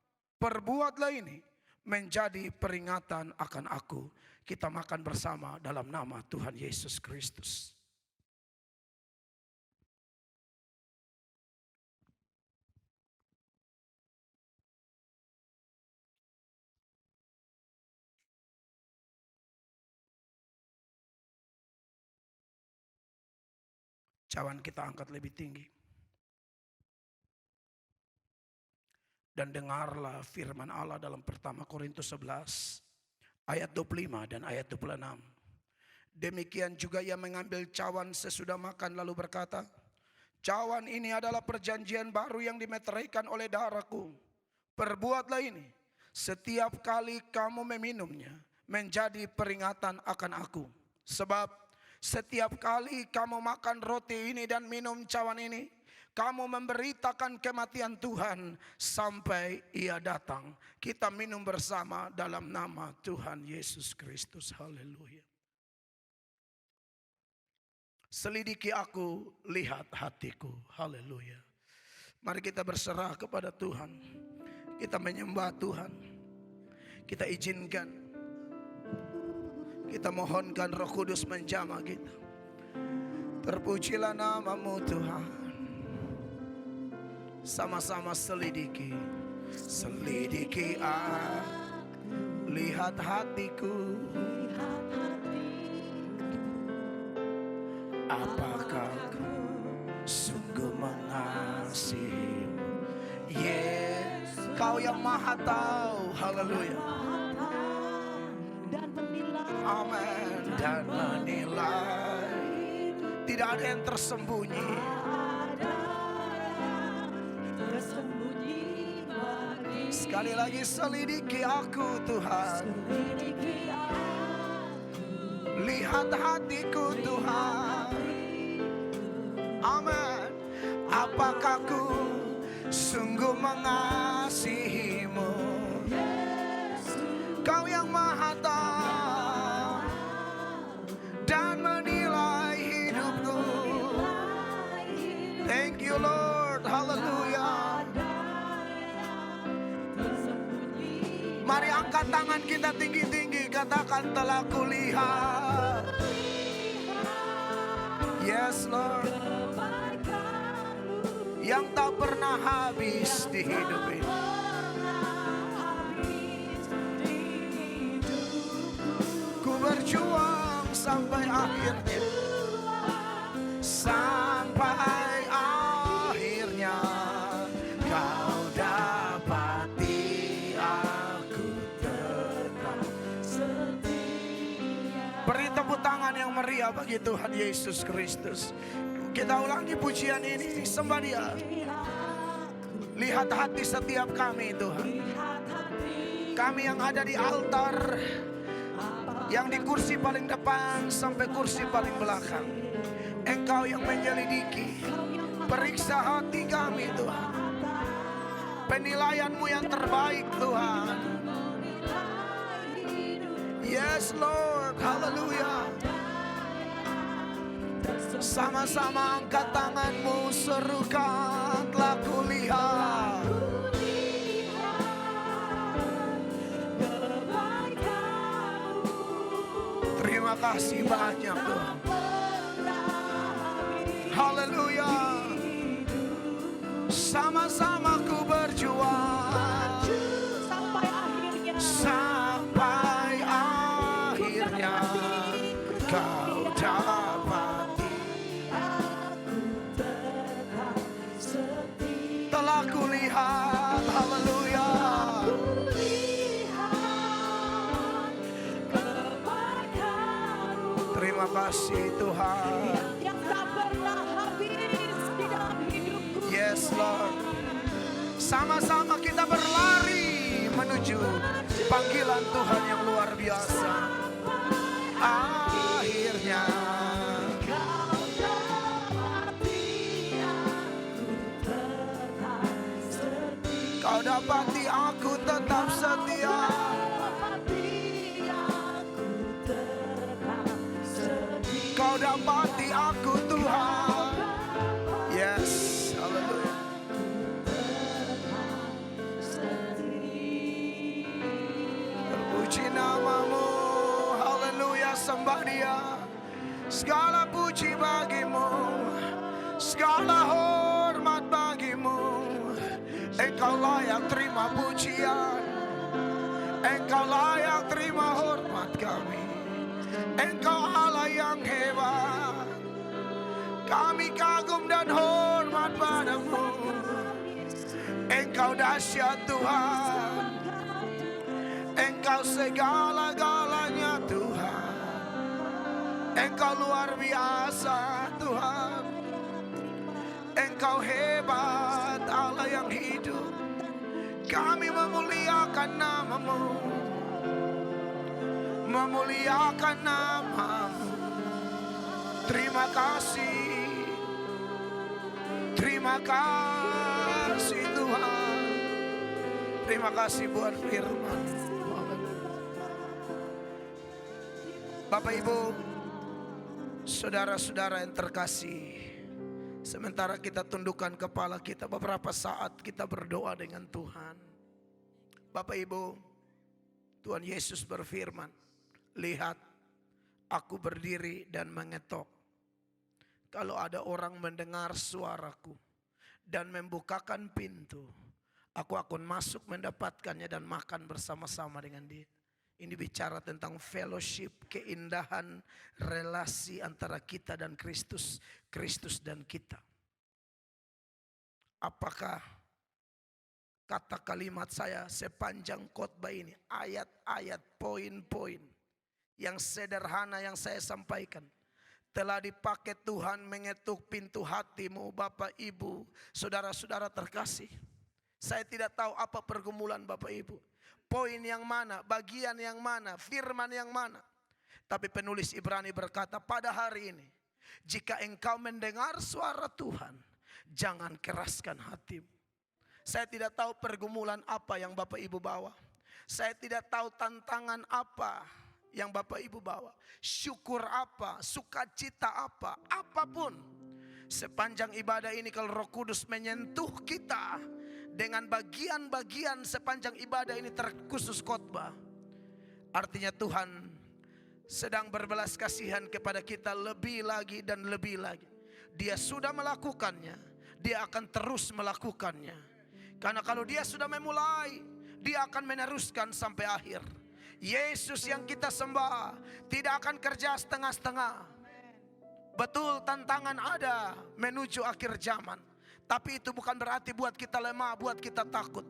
Perbuatlah ini menjadi peringatan akan aku. Kita makan bersama dalam nama Tuhan Yesus Kristus. Cawan kita angkat lebih tinggi. Dan dengarlah firman Allah dalam pertama Korintus 11 ayat 25 dan ayat 26. Demikian juga ia mengambil cawan sesudah makan lalu berkata, cawan ini adalah perjanjian baru yang dimeteraikan oleh darahku. Perbuatlah ini setiap kali kamu meminumnya menjadi peringatan akan aku. Sebab setiap kali kamu makan roti ini dan minum cawan ini, kamu memberitakan kematian Tuhan sampai ia datang. Kita minum bersama dalam nama Tuhan Yesus Kristus. Haleluya. Selidiki aku, lihat hatiku. Haleluya. Mari kita berserah kepada Tuhan. Kita menyembah Tuhan. Kita izinkan, kita mohonkan Roh Kudus menjamah kita. Terpujilah namamu Tuhan. Sama-sama selidiki, selidiki aku, lihat hatiku. Apakah aku sungguh mengasihimu? Yes, Kau yang maha tahu. Haleluya. Amin. Dan menilai, tidak ada yang tersembunyi. Sekali lagi selidiki aku Tuhan. Lihat hatiku Tuhan. Amin. Apakah ku sungguh mengasihimu? Kau yang maha tahu dan menilai hidupku. Thank you Lord. Hallelujah. Mari angkat tangan kita tinggi-tinggi, katakan telah kulihat. Yes Lord. Yang tak pernah habis di hidup ini. Ku berjuang sampai akhirnya. Sampai akhirnya Kau dapati. Beri tepuk tangan yang meriah bagi Tuhan Yesus Kristus. Kita ulangi pujian ini, sembah Dia. Lihat hati setiap kami Tuhan. Kami yang ada di altar, yang di kursi paling depan sampai kursi paling belakang. Engkau yang menyelidiki, periksa hati kami Tuhan. Penilaian-Mu yang terbaik Tuhan. Yes Lord, haleluya. Sama-sama angkat tangan-Mu, serukan, telah kulihat. Terima kasih banyak Tuhan. Haleluya. Sama-sama ku berjuang sampai akhirnya. sampai akhirnya kau dapati. Telah kulihat, haleluya. Terima kasih Tuhan. Yang tak pernah habis di dalam hidupku. Yes Lord. Sama-sama kita berlari menuju panggilan Tuhan yang luar biasa. Akhirnya kau dapati aku tetap setia. Kau dapati aku Tuhan. Yes, haleluya. Terpuji nama-Mu, haleluya, sembah Dia. Segala puji bagi-Mu, segala hormat bagi-Mu. Engkau layak terima pujian, Engkau layak terima hormat kami. Engkau Allah yang hebat, kami kagum dan hormat padamu. Engkau dahsyat Tuhan, Engkau segala-galanya Tuhan. Engkau luar biasa Tuhan. Engkau hebat Allah yang hidup. Kami memuliakan nama-Mu, memuliakan nama-Mu. Terima kasih, terima kasih Tuhan. Terima kasih buat firman. Bapak Ibu, saudara-saudara yang terkasih, sementara kita tundukkan kepala kita, beberapa saat kita berdoa dengan Tuhan. Bapak Ibu, Tuhan Yesus berfirman, lihat, aku berdiri dan mengetok. Kalau ada orang mendengar suaraku dan membukakan pintu, aku akan masuk mendapatkannya dan makan bersama-sama dengan dia. Ini bicara tentang fellowship, keindahan relasi antara kita dan Kristus, Kristus dan kita. Apakah kata kalimat saya sepanjang khotbah ini, ayat-ayat, poin-poin yang sederhana yang saya sampaikan telah dipakai Tuhan mengetuk pintu hatimu, Bapak Ibu, saudara-saudara terkasih? Saya tidak tahu apa pergumulan Bapak Ibu, poin yang mana, bagian yang mana, firman yang mana. Tapi penulis Ibrani berkata, pada hari ini, jika engkau mendengar suara Tuhan, jangan keraskan hatimu. Saya tidak tahu pergumulan apa yang Bapak Ibu bawa. Saya tidak tahu tantangan apa yang Bapak Ibu bawa. Syukur apa, sukacita apa, apapun. Sepanjang ibadah ini kalau Roh Kudus menyentuh kita dengan bagian-bagian sepanjang ibadah ini terkhusus khotbah, artinya Tuhan sedang berbelas kasihan kepada kita lebih lagi dan lebih lagi. Dia sudah melakukannya, Dia akan terus melakukannya. Karena kalau Dia sudah memulai, Dia akan meneruskan sampai akhir. Yesus yang kita sembah tidak akan kerja setengah-setengah. Betul, tantangan ada menuju akhir zaman, tapi itu bukan berarti buat kita lemah, buat kita takut.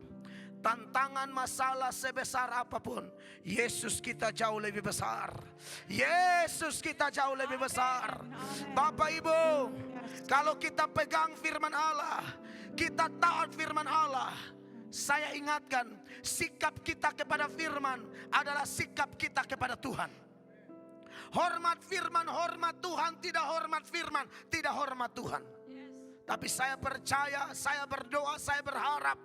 tantangan masalah sebesar apapun, Yesus kita jauh lebih besar. Yesus kita jauh lebih besar. Bapak Ibu, kalau kita pegang firman Allah, kita taat firman Allah, saya ingatkan, sikap kita kepada firman adalah sikap kita kepada Tuhan. Hormat firman, hormat Tuhan, tidak hormat firman, tidak hormat Tuhan. Tapi saya percaya, saya berdoa, saya berharap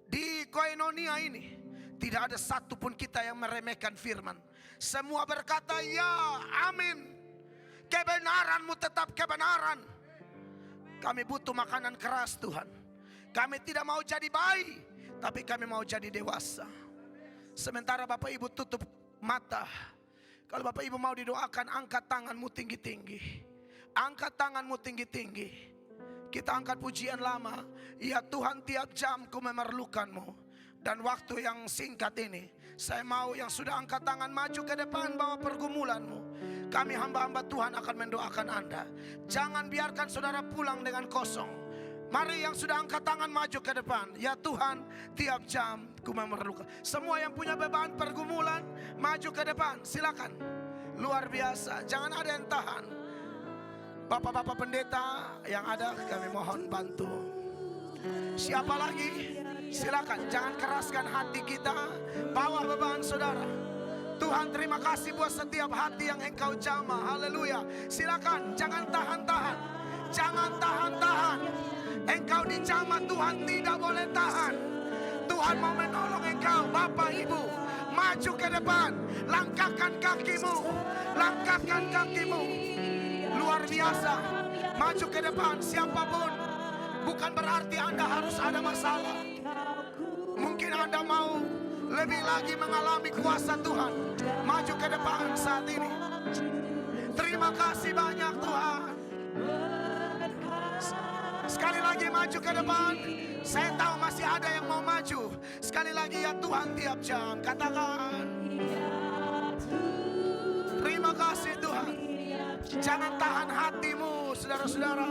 di koinonia ini tidak ada satupun kita yang meremehkan firman. Semua berkata ya, amin. Kebenaranmu tetap kebenaran. Kami butuh makanan keras Tuhan. Kami tidak mau jadi bayi, tapi kami mau jadi dewasa. Sementara Bapak Ibu tutup mata, kalau Bapak Ibu mau didoakan, angkat tanganmu tinggi-tinggi. Angkat tanganmu tinggi-tinggi. Kita angkat pujian lama. Ya Tuhan, tiap jam ku memerlukanmu. Dan waktu yang singkat ini, saya mau yang sudah angkat tangan maju ke depan, bawa pergumulanmu. Kami hamba-hamba Tuhan akan mendoakan Anda. Jangan biarkan saudara pulang dengan kosong. Mari yang sudah angkat tangan maju ke depan. Ya Tuhan, tiap jam ku memerlukan. Semua yang punya beban pergumulan, maju ke depan, silakan. Luar biasa, jangan ada yang tahan. Bapak-bapak pendeta yang ada, kami mohon bantu. Siapa lagi? Silakan, jangan keraskan hati kita. Bawa beban saudara. Tuhan, terima kasih buat setiap hati yang Engkau jamah. Haleluya. Silakan, jangan tahan-tahan. Jangan tahan-tahan. Engkau dijamah, Tuhan tidak boleh tahan. Tuhan mau menolong engkau. Bapak Ibu, maju ke depan. Langkahkan kakimu. Langkahkan kakimu. Luar biasa. Maju ke depan siapapun. Bukan berarti Anda harus ada masalah. Mungkin Anda mau lebih lagi mengalami kuasa Tuhan. Maju ke depan saat ini. Terima kasih banyak Tuhan. Sekali lagi maju ke depan. Saya tahu masih ada yang mau maju. Sekali lagi ya Tuhan, tiap jam katakan. Terima kasih Tuhan. Jangan tahan hatimu saudara-saudara.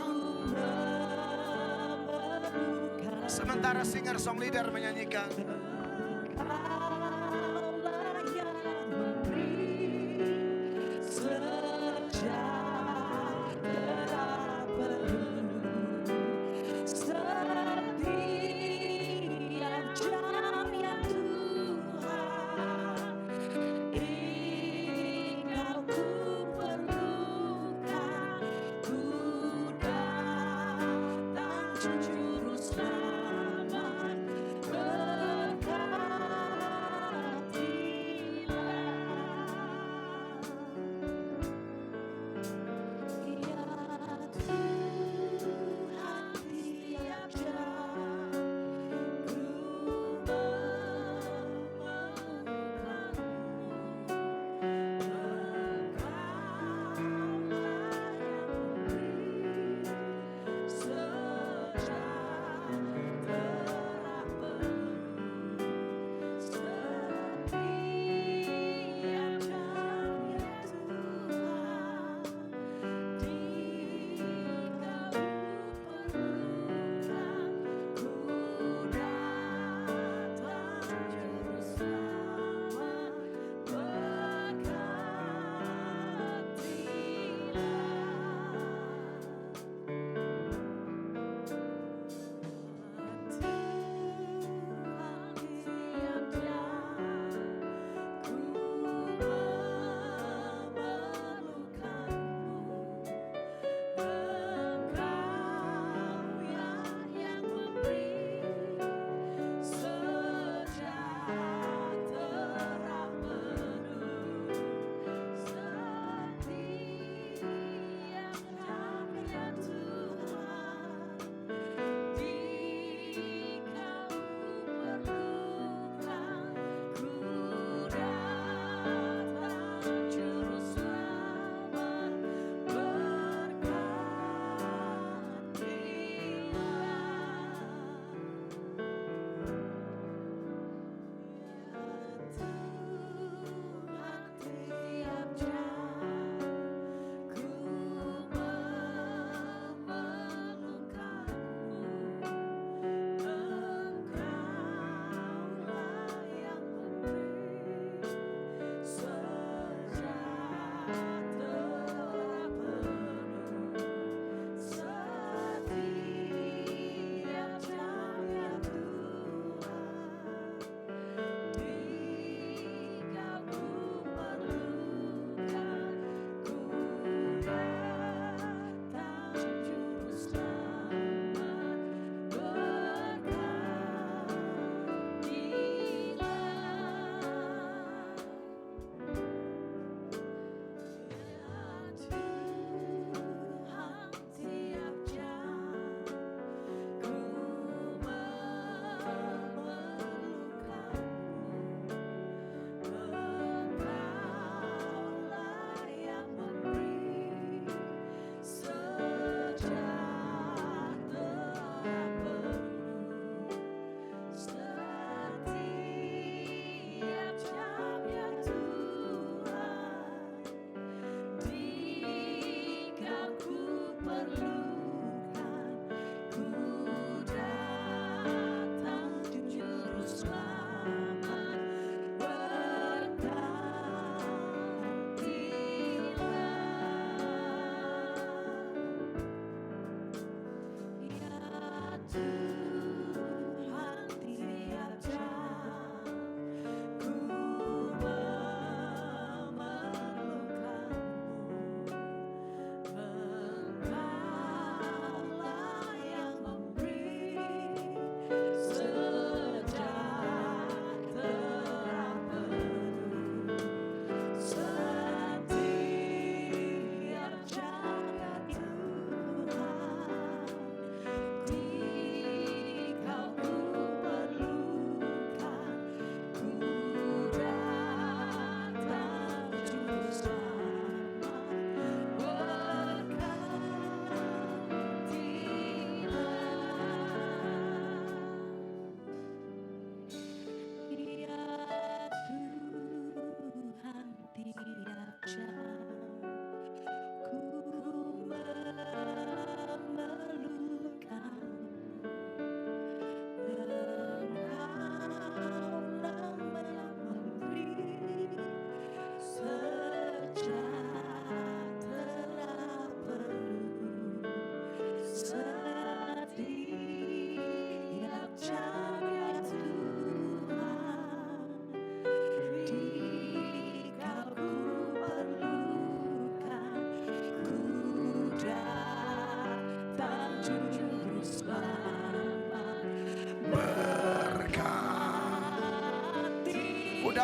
Sementara singer song leader menyanyikan.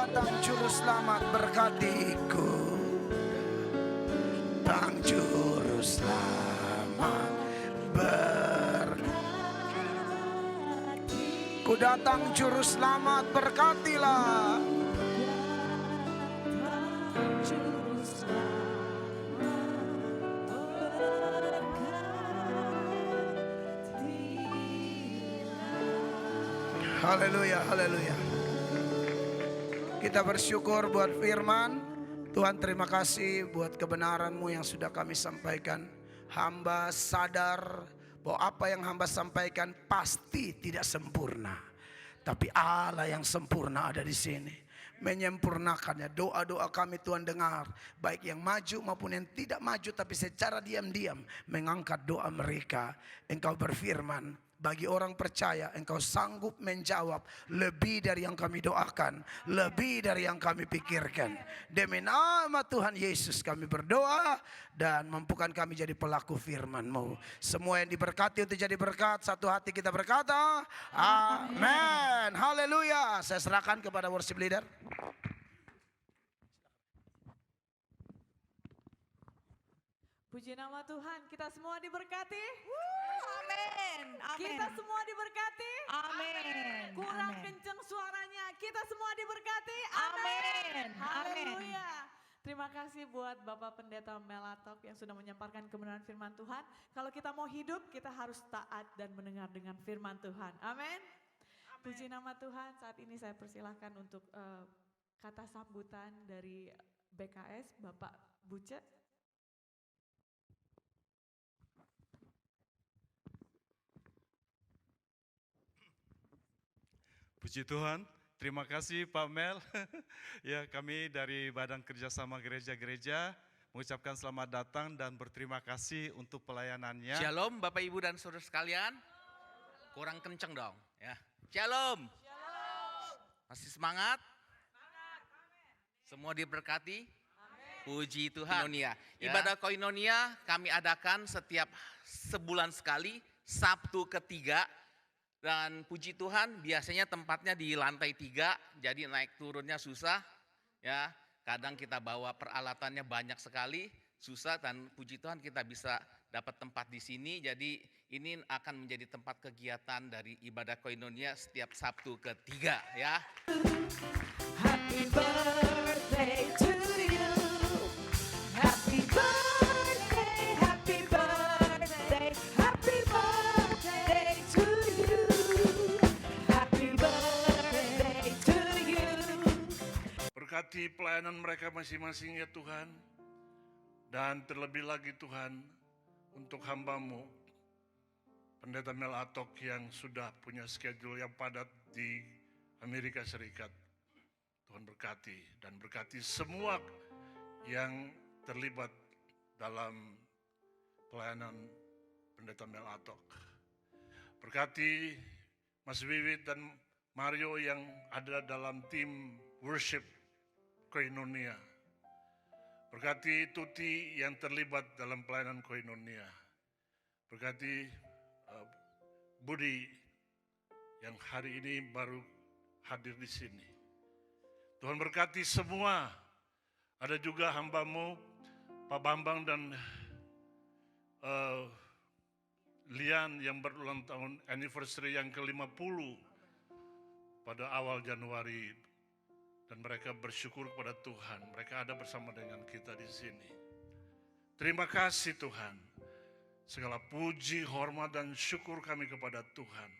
datang Juru Selamat, berkatiku. Datang Juru Selamat, ku datang Juru Selamat, berkatilah. Haleluya, haleluya. Kita bersyukur buat firman. Tuhan, terima kasih buat kebenaran-Mu yang sudah kami sampaikan. Hamba sadar bahwa apa yang hamba sampaikan pasti tidak sempurna. Tapi Allah yang sempurna ada di sini, menyempurnakannya. Doa-doa kami Tuhan dengar, baik yang maju maupun yang tidak maju, tapi secara diam-diam mengangkat doa mereka. Engkau berfirman, bagi orang percaya Engkau sanggup menjawab lebih dari yang kami doakan, lebih dari yang kami pikirkan. Demi nama Tuhan Yesus kami berdoa, dan mampukan kami jadi pelaku firman-Mu. Semua yang diberkati untuk jadi berkat, satu hati kita berkata amin. Haleluya. Saya serahkan kepada worship leader. Puji nama Tuhan, kita semua diberkati. Amin. Kita semua diberkati. Amin. Kurang Amin. kenceng suaranya, kita semua diberkati. Amin. Haleluya. Terima kasih buat Bapak Pendeta Melatok yang sudah menyampaikan kebenaran firman Tuhan. Kalau kita mau hidup, kita harus taat dan mendengar dengan firman Tuhan. Amin. Puji nama Tuhan. Saat ini saya persilahkan untuk kata sambutan dari BKS, Bapak Buce. Puji Tuhan, terima kasih Pak Mel. Ya, kami dari Badan Kerjasama Gereja-Gereja mengucapkan selamat datang dan berterima kasih untuk pelayanannya. Shalom Bapak Ibu dan Saudara sekalian. Kurang kenceng dong ya. Shalom. Masih semangat? Semua diberkati? Puji Tuhan. Koinonia. Ibadah Koinonia kami adakan setiap sebulan sekali, Sabtu ketiga. Dan puji Tuhan biasanya tempatnya di lantai 3, jadi naik turunnya susah ya. Kadang kita bawa peralatannya banyak sekali, susah, dan puji Tuhan kita bisa dapat tempat di sini. Jadi ini akan menjadi tempat kegiatan dari ibadah Koinonia setiap Sabtu ketiga ya. Happy birthday to you. Happy birthday, happy birthday, happy birthday to you. Happy birthday to you. Berkati pelayanan mereka masing-masing ya Tuhan. Dan terlebih lagi Tuhan, untuk hamba-Mu, Pendeta Melatok yang sudah punya schedule yang padat di Amerika Serikat. Tuhan berkati dan berkati semua yang terlibat dalam pelayanan Pendeta Melatok. Berkati Mas Wiwit dan Mario yang ada dalam tim worship Koinonia. Berkati Tuti yang terlibat dalam pelayanan Koinonia. Berkati Budi yang hari ini baru hadir di sini. Tuhan berkati semua. Ada juga hamba-Mu, Pak Bambang dan Lian yang berulang tahun anniversary yang ke-50 pada awal Januari. Dan mereka bersyukur kepada Tuhan. Mereka ada bersama dengan kita di sini. Terima kasih Tuhan. Segala puji, hormat, dan syukur kami kepada Tuhan.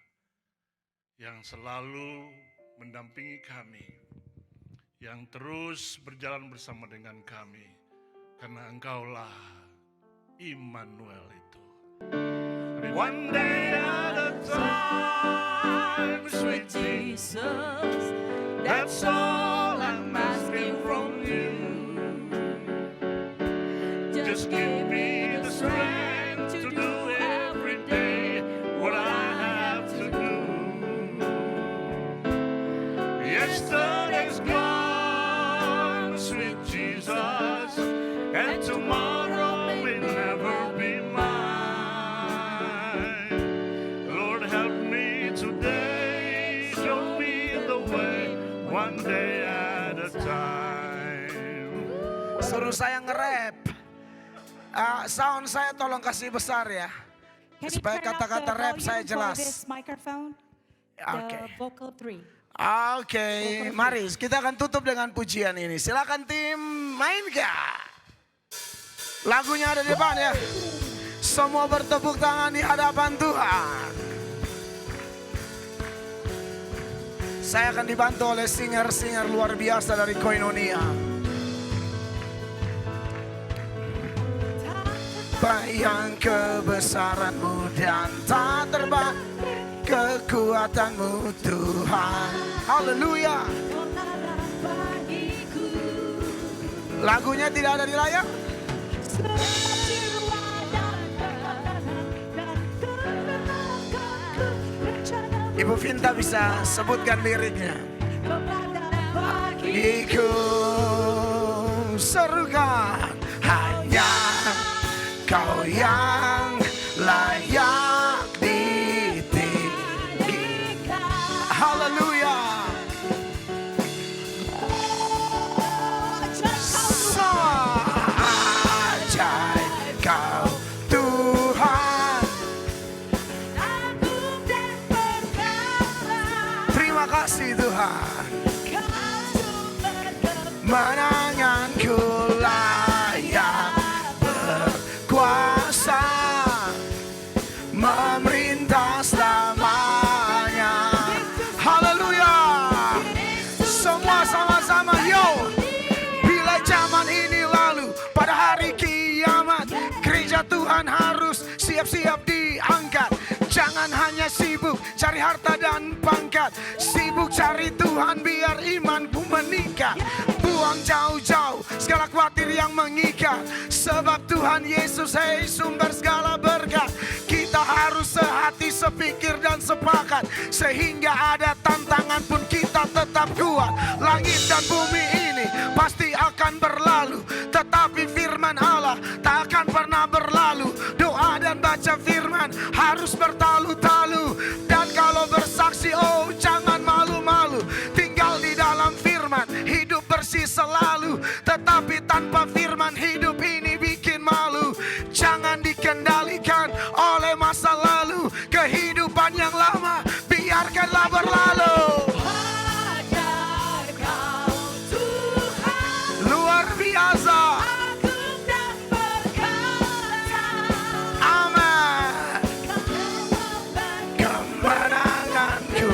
Yang selalu mendampingi kami. Yang terus berjalan bersama dengan kami. Karena Engkaulah Immanuel itu. One day at a time, sweet Jesus, that's all I'm asking from you. Just give me the strength to do every day what I have to do. Yesterday's gone, sweet Jesus, and tomorrow may never be mine. Lord, help me today, show me the way, one day sound saya tolong kasih besar ya. Can you Supaya turn up kata-kata the rap saya volume jelas. for this microphone? Oke. The vocal 3. Oke, mari kita akan tutup dengan pujian ini. Silakan tim mainkan. Lagunya ada di depan ya. Semua bertepuk tangan di hadapan Tuhan. Saya akan dibantu oleh singer-singer luar biasa dari Koinonia. Bayang kebesaranmu dan tak terbatas kekuatanmu Tuhan. Haleluya. Lagunya tidak ada di layar. Ibu Vinta bisa sebutkan liriknya. Bagiku serukan hanya Kau yang layak ditinggikan. Haleluya. Ajaib Kau Tuhan. Terima kasih Tuhan. Menanganku layak berkuasa, memerintah selamanya. Haleluya. Semua sama-sama yo. Bila zaman ini lalu, pada hari kiamat, gereja Tuhan harus siap-siap diangkat. Jangan hanya sibuk cari harta dan pangkat, sibuk cari Tuhan biar imanku meningkat. Buang jauh-jauh segala khawatir yang mengikat, sebab Tuhan Yesus hei sumber segala berkat. Kita harus sehati, sepikir dan sepakat, sehingga ada tantangan pun kita tetap kuat. Langit dan bumi ini pasti akan berlalu, tetapi firman Allah tak akan pernah berlalu. Doa dan baca firman harus bertalu-talu, dan kalau bersaksi oh jangan malu-malu. Tinggal di dalam firman hidup bersih selalu, tetapi tanpa firman hidup ini bikin malu. Jangan dikendalikan oleh masa lalu, kehidupan yang lama biarkanlah berlalu. Luar biasa. Amin. Kemenanganku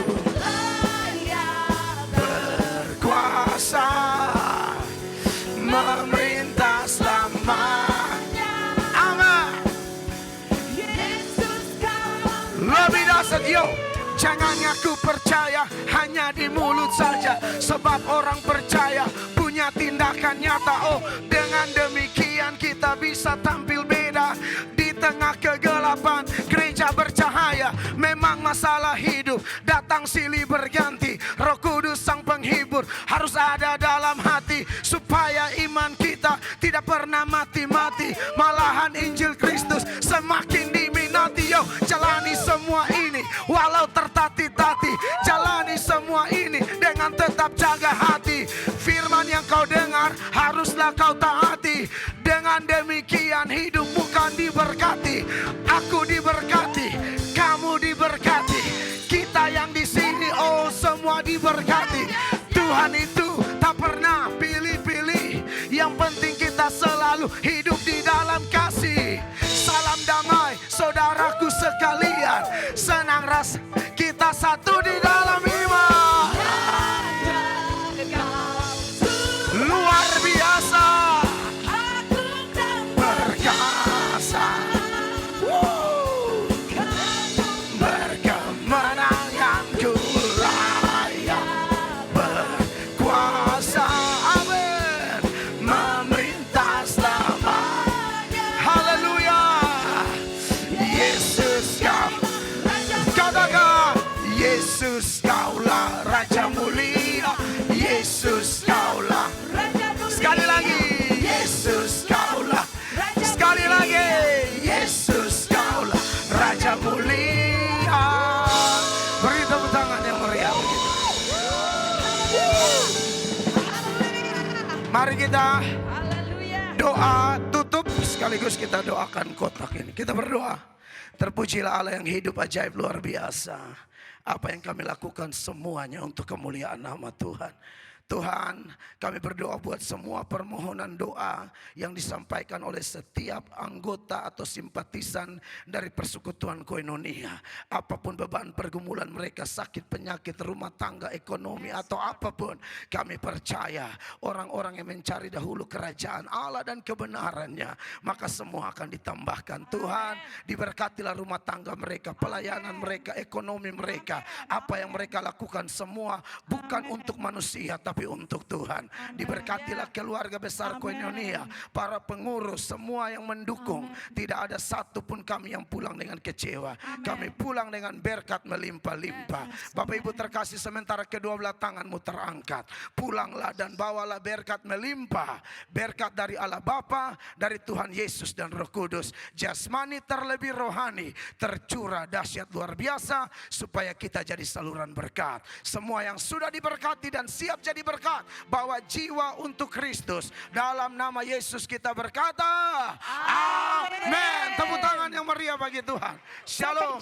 berkuasa, memerintah selamanya. Amin. Lebih dahsyat yo. Jangan ngaku percaya hanya di mulut saja, sebab orang percaya punya tindakan nyata. Oh, dengan demikian kita bisa tampil beda di tengah kegelapan. Gereja bercahaya, memang masalah hidup datang silih berganti. Roh Kudus sang penghibur harus ada dalam hati, supaya iman kita tidak pernah mati-mati. Malahan Injil Kristus semakin diminati. Yo, jalani semua ini walau tertati-tati, jalani semua ini dengan tetap jaga hati. Firman yang kau dengar haruslah kau taati. Dengan demikian hidupmu kan diberkati. Aku diberkati, kamu diberkati, kita yang di sini oh semua diberkati. Tuhan itu tak pernah pilih-pilih, yang penting kita selalu hidup di dalam kasih. Salam damai saudaraku sekalian, senang rasa kita satu di dalam iman. Luar biasa, perkasa, berkemenanganku layak berkuasa. Amin. Memerintah selamanya. Haleluya. Yesus kau, katakan Yesus kaulah Raja mulia. Yesus kaulah. Sekali lagi Yesus kaulah. Sekali lagi Yesus kaulah Raja mulia. Beri tepuk tangan yang meriah. Mari kita doa tutup sekali. Sekaligus kita doakan kotak ini. Kita berdoa. Terpujilah Allah yang hidup ajaib luar biasa. Apa yang kami lakukan semuanya untuk kemuliaan nama Tuhan. Tuhan, kami berdoa buat semua permohonan doa yang disampaikan oleh setiap anggota atau simpatisan dari persekutuan Koinonia. Apapun beban pergumulan mereka, sakit, penyakit, rumah tangga, ekonomi atau apapun, kami percaya orang-orang yang mencari dahulu kerajaan Allah dan kebenarannya, maka semua akan ditambahkan. Tuhan, diberkatilah rumah tangga mereka, pelayanan mereka, ekonomi mereka. Apa yang mereka lakukan semua bukan untuk manusia tapi untuk Tuhan. Diberkatilah keluarga besar Koinonia, para pengurus, semua yang mendukung. Tidak ada satupun kami yang pulang dengan kecewa. Kami pulang dengan berkat melimpah-limpah. Bapak Ibu terkasih, sementara kedua belah tanganmu terangkat, pulanglah dan bawalah berkat melimpah. Berkat dari Allah Bapa, dari Tuhan Yesus dan Roh Kudus. Jasmani terlebih rohani, tercurah dahsyat luar biasa, supaya kita jadi saluran berkat. Semua yang sudah diberkati dan siap jadi berkat, bawa jiwa untuk Kristus. Dalam nama Yesus kita berkata, amin. Tepuk tangan yang meriah bagi Tuhan. Shalom.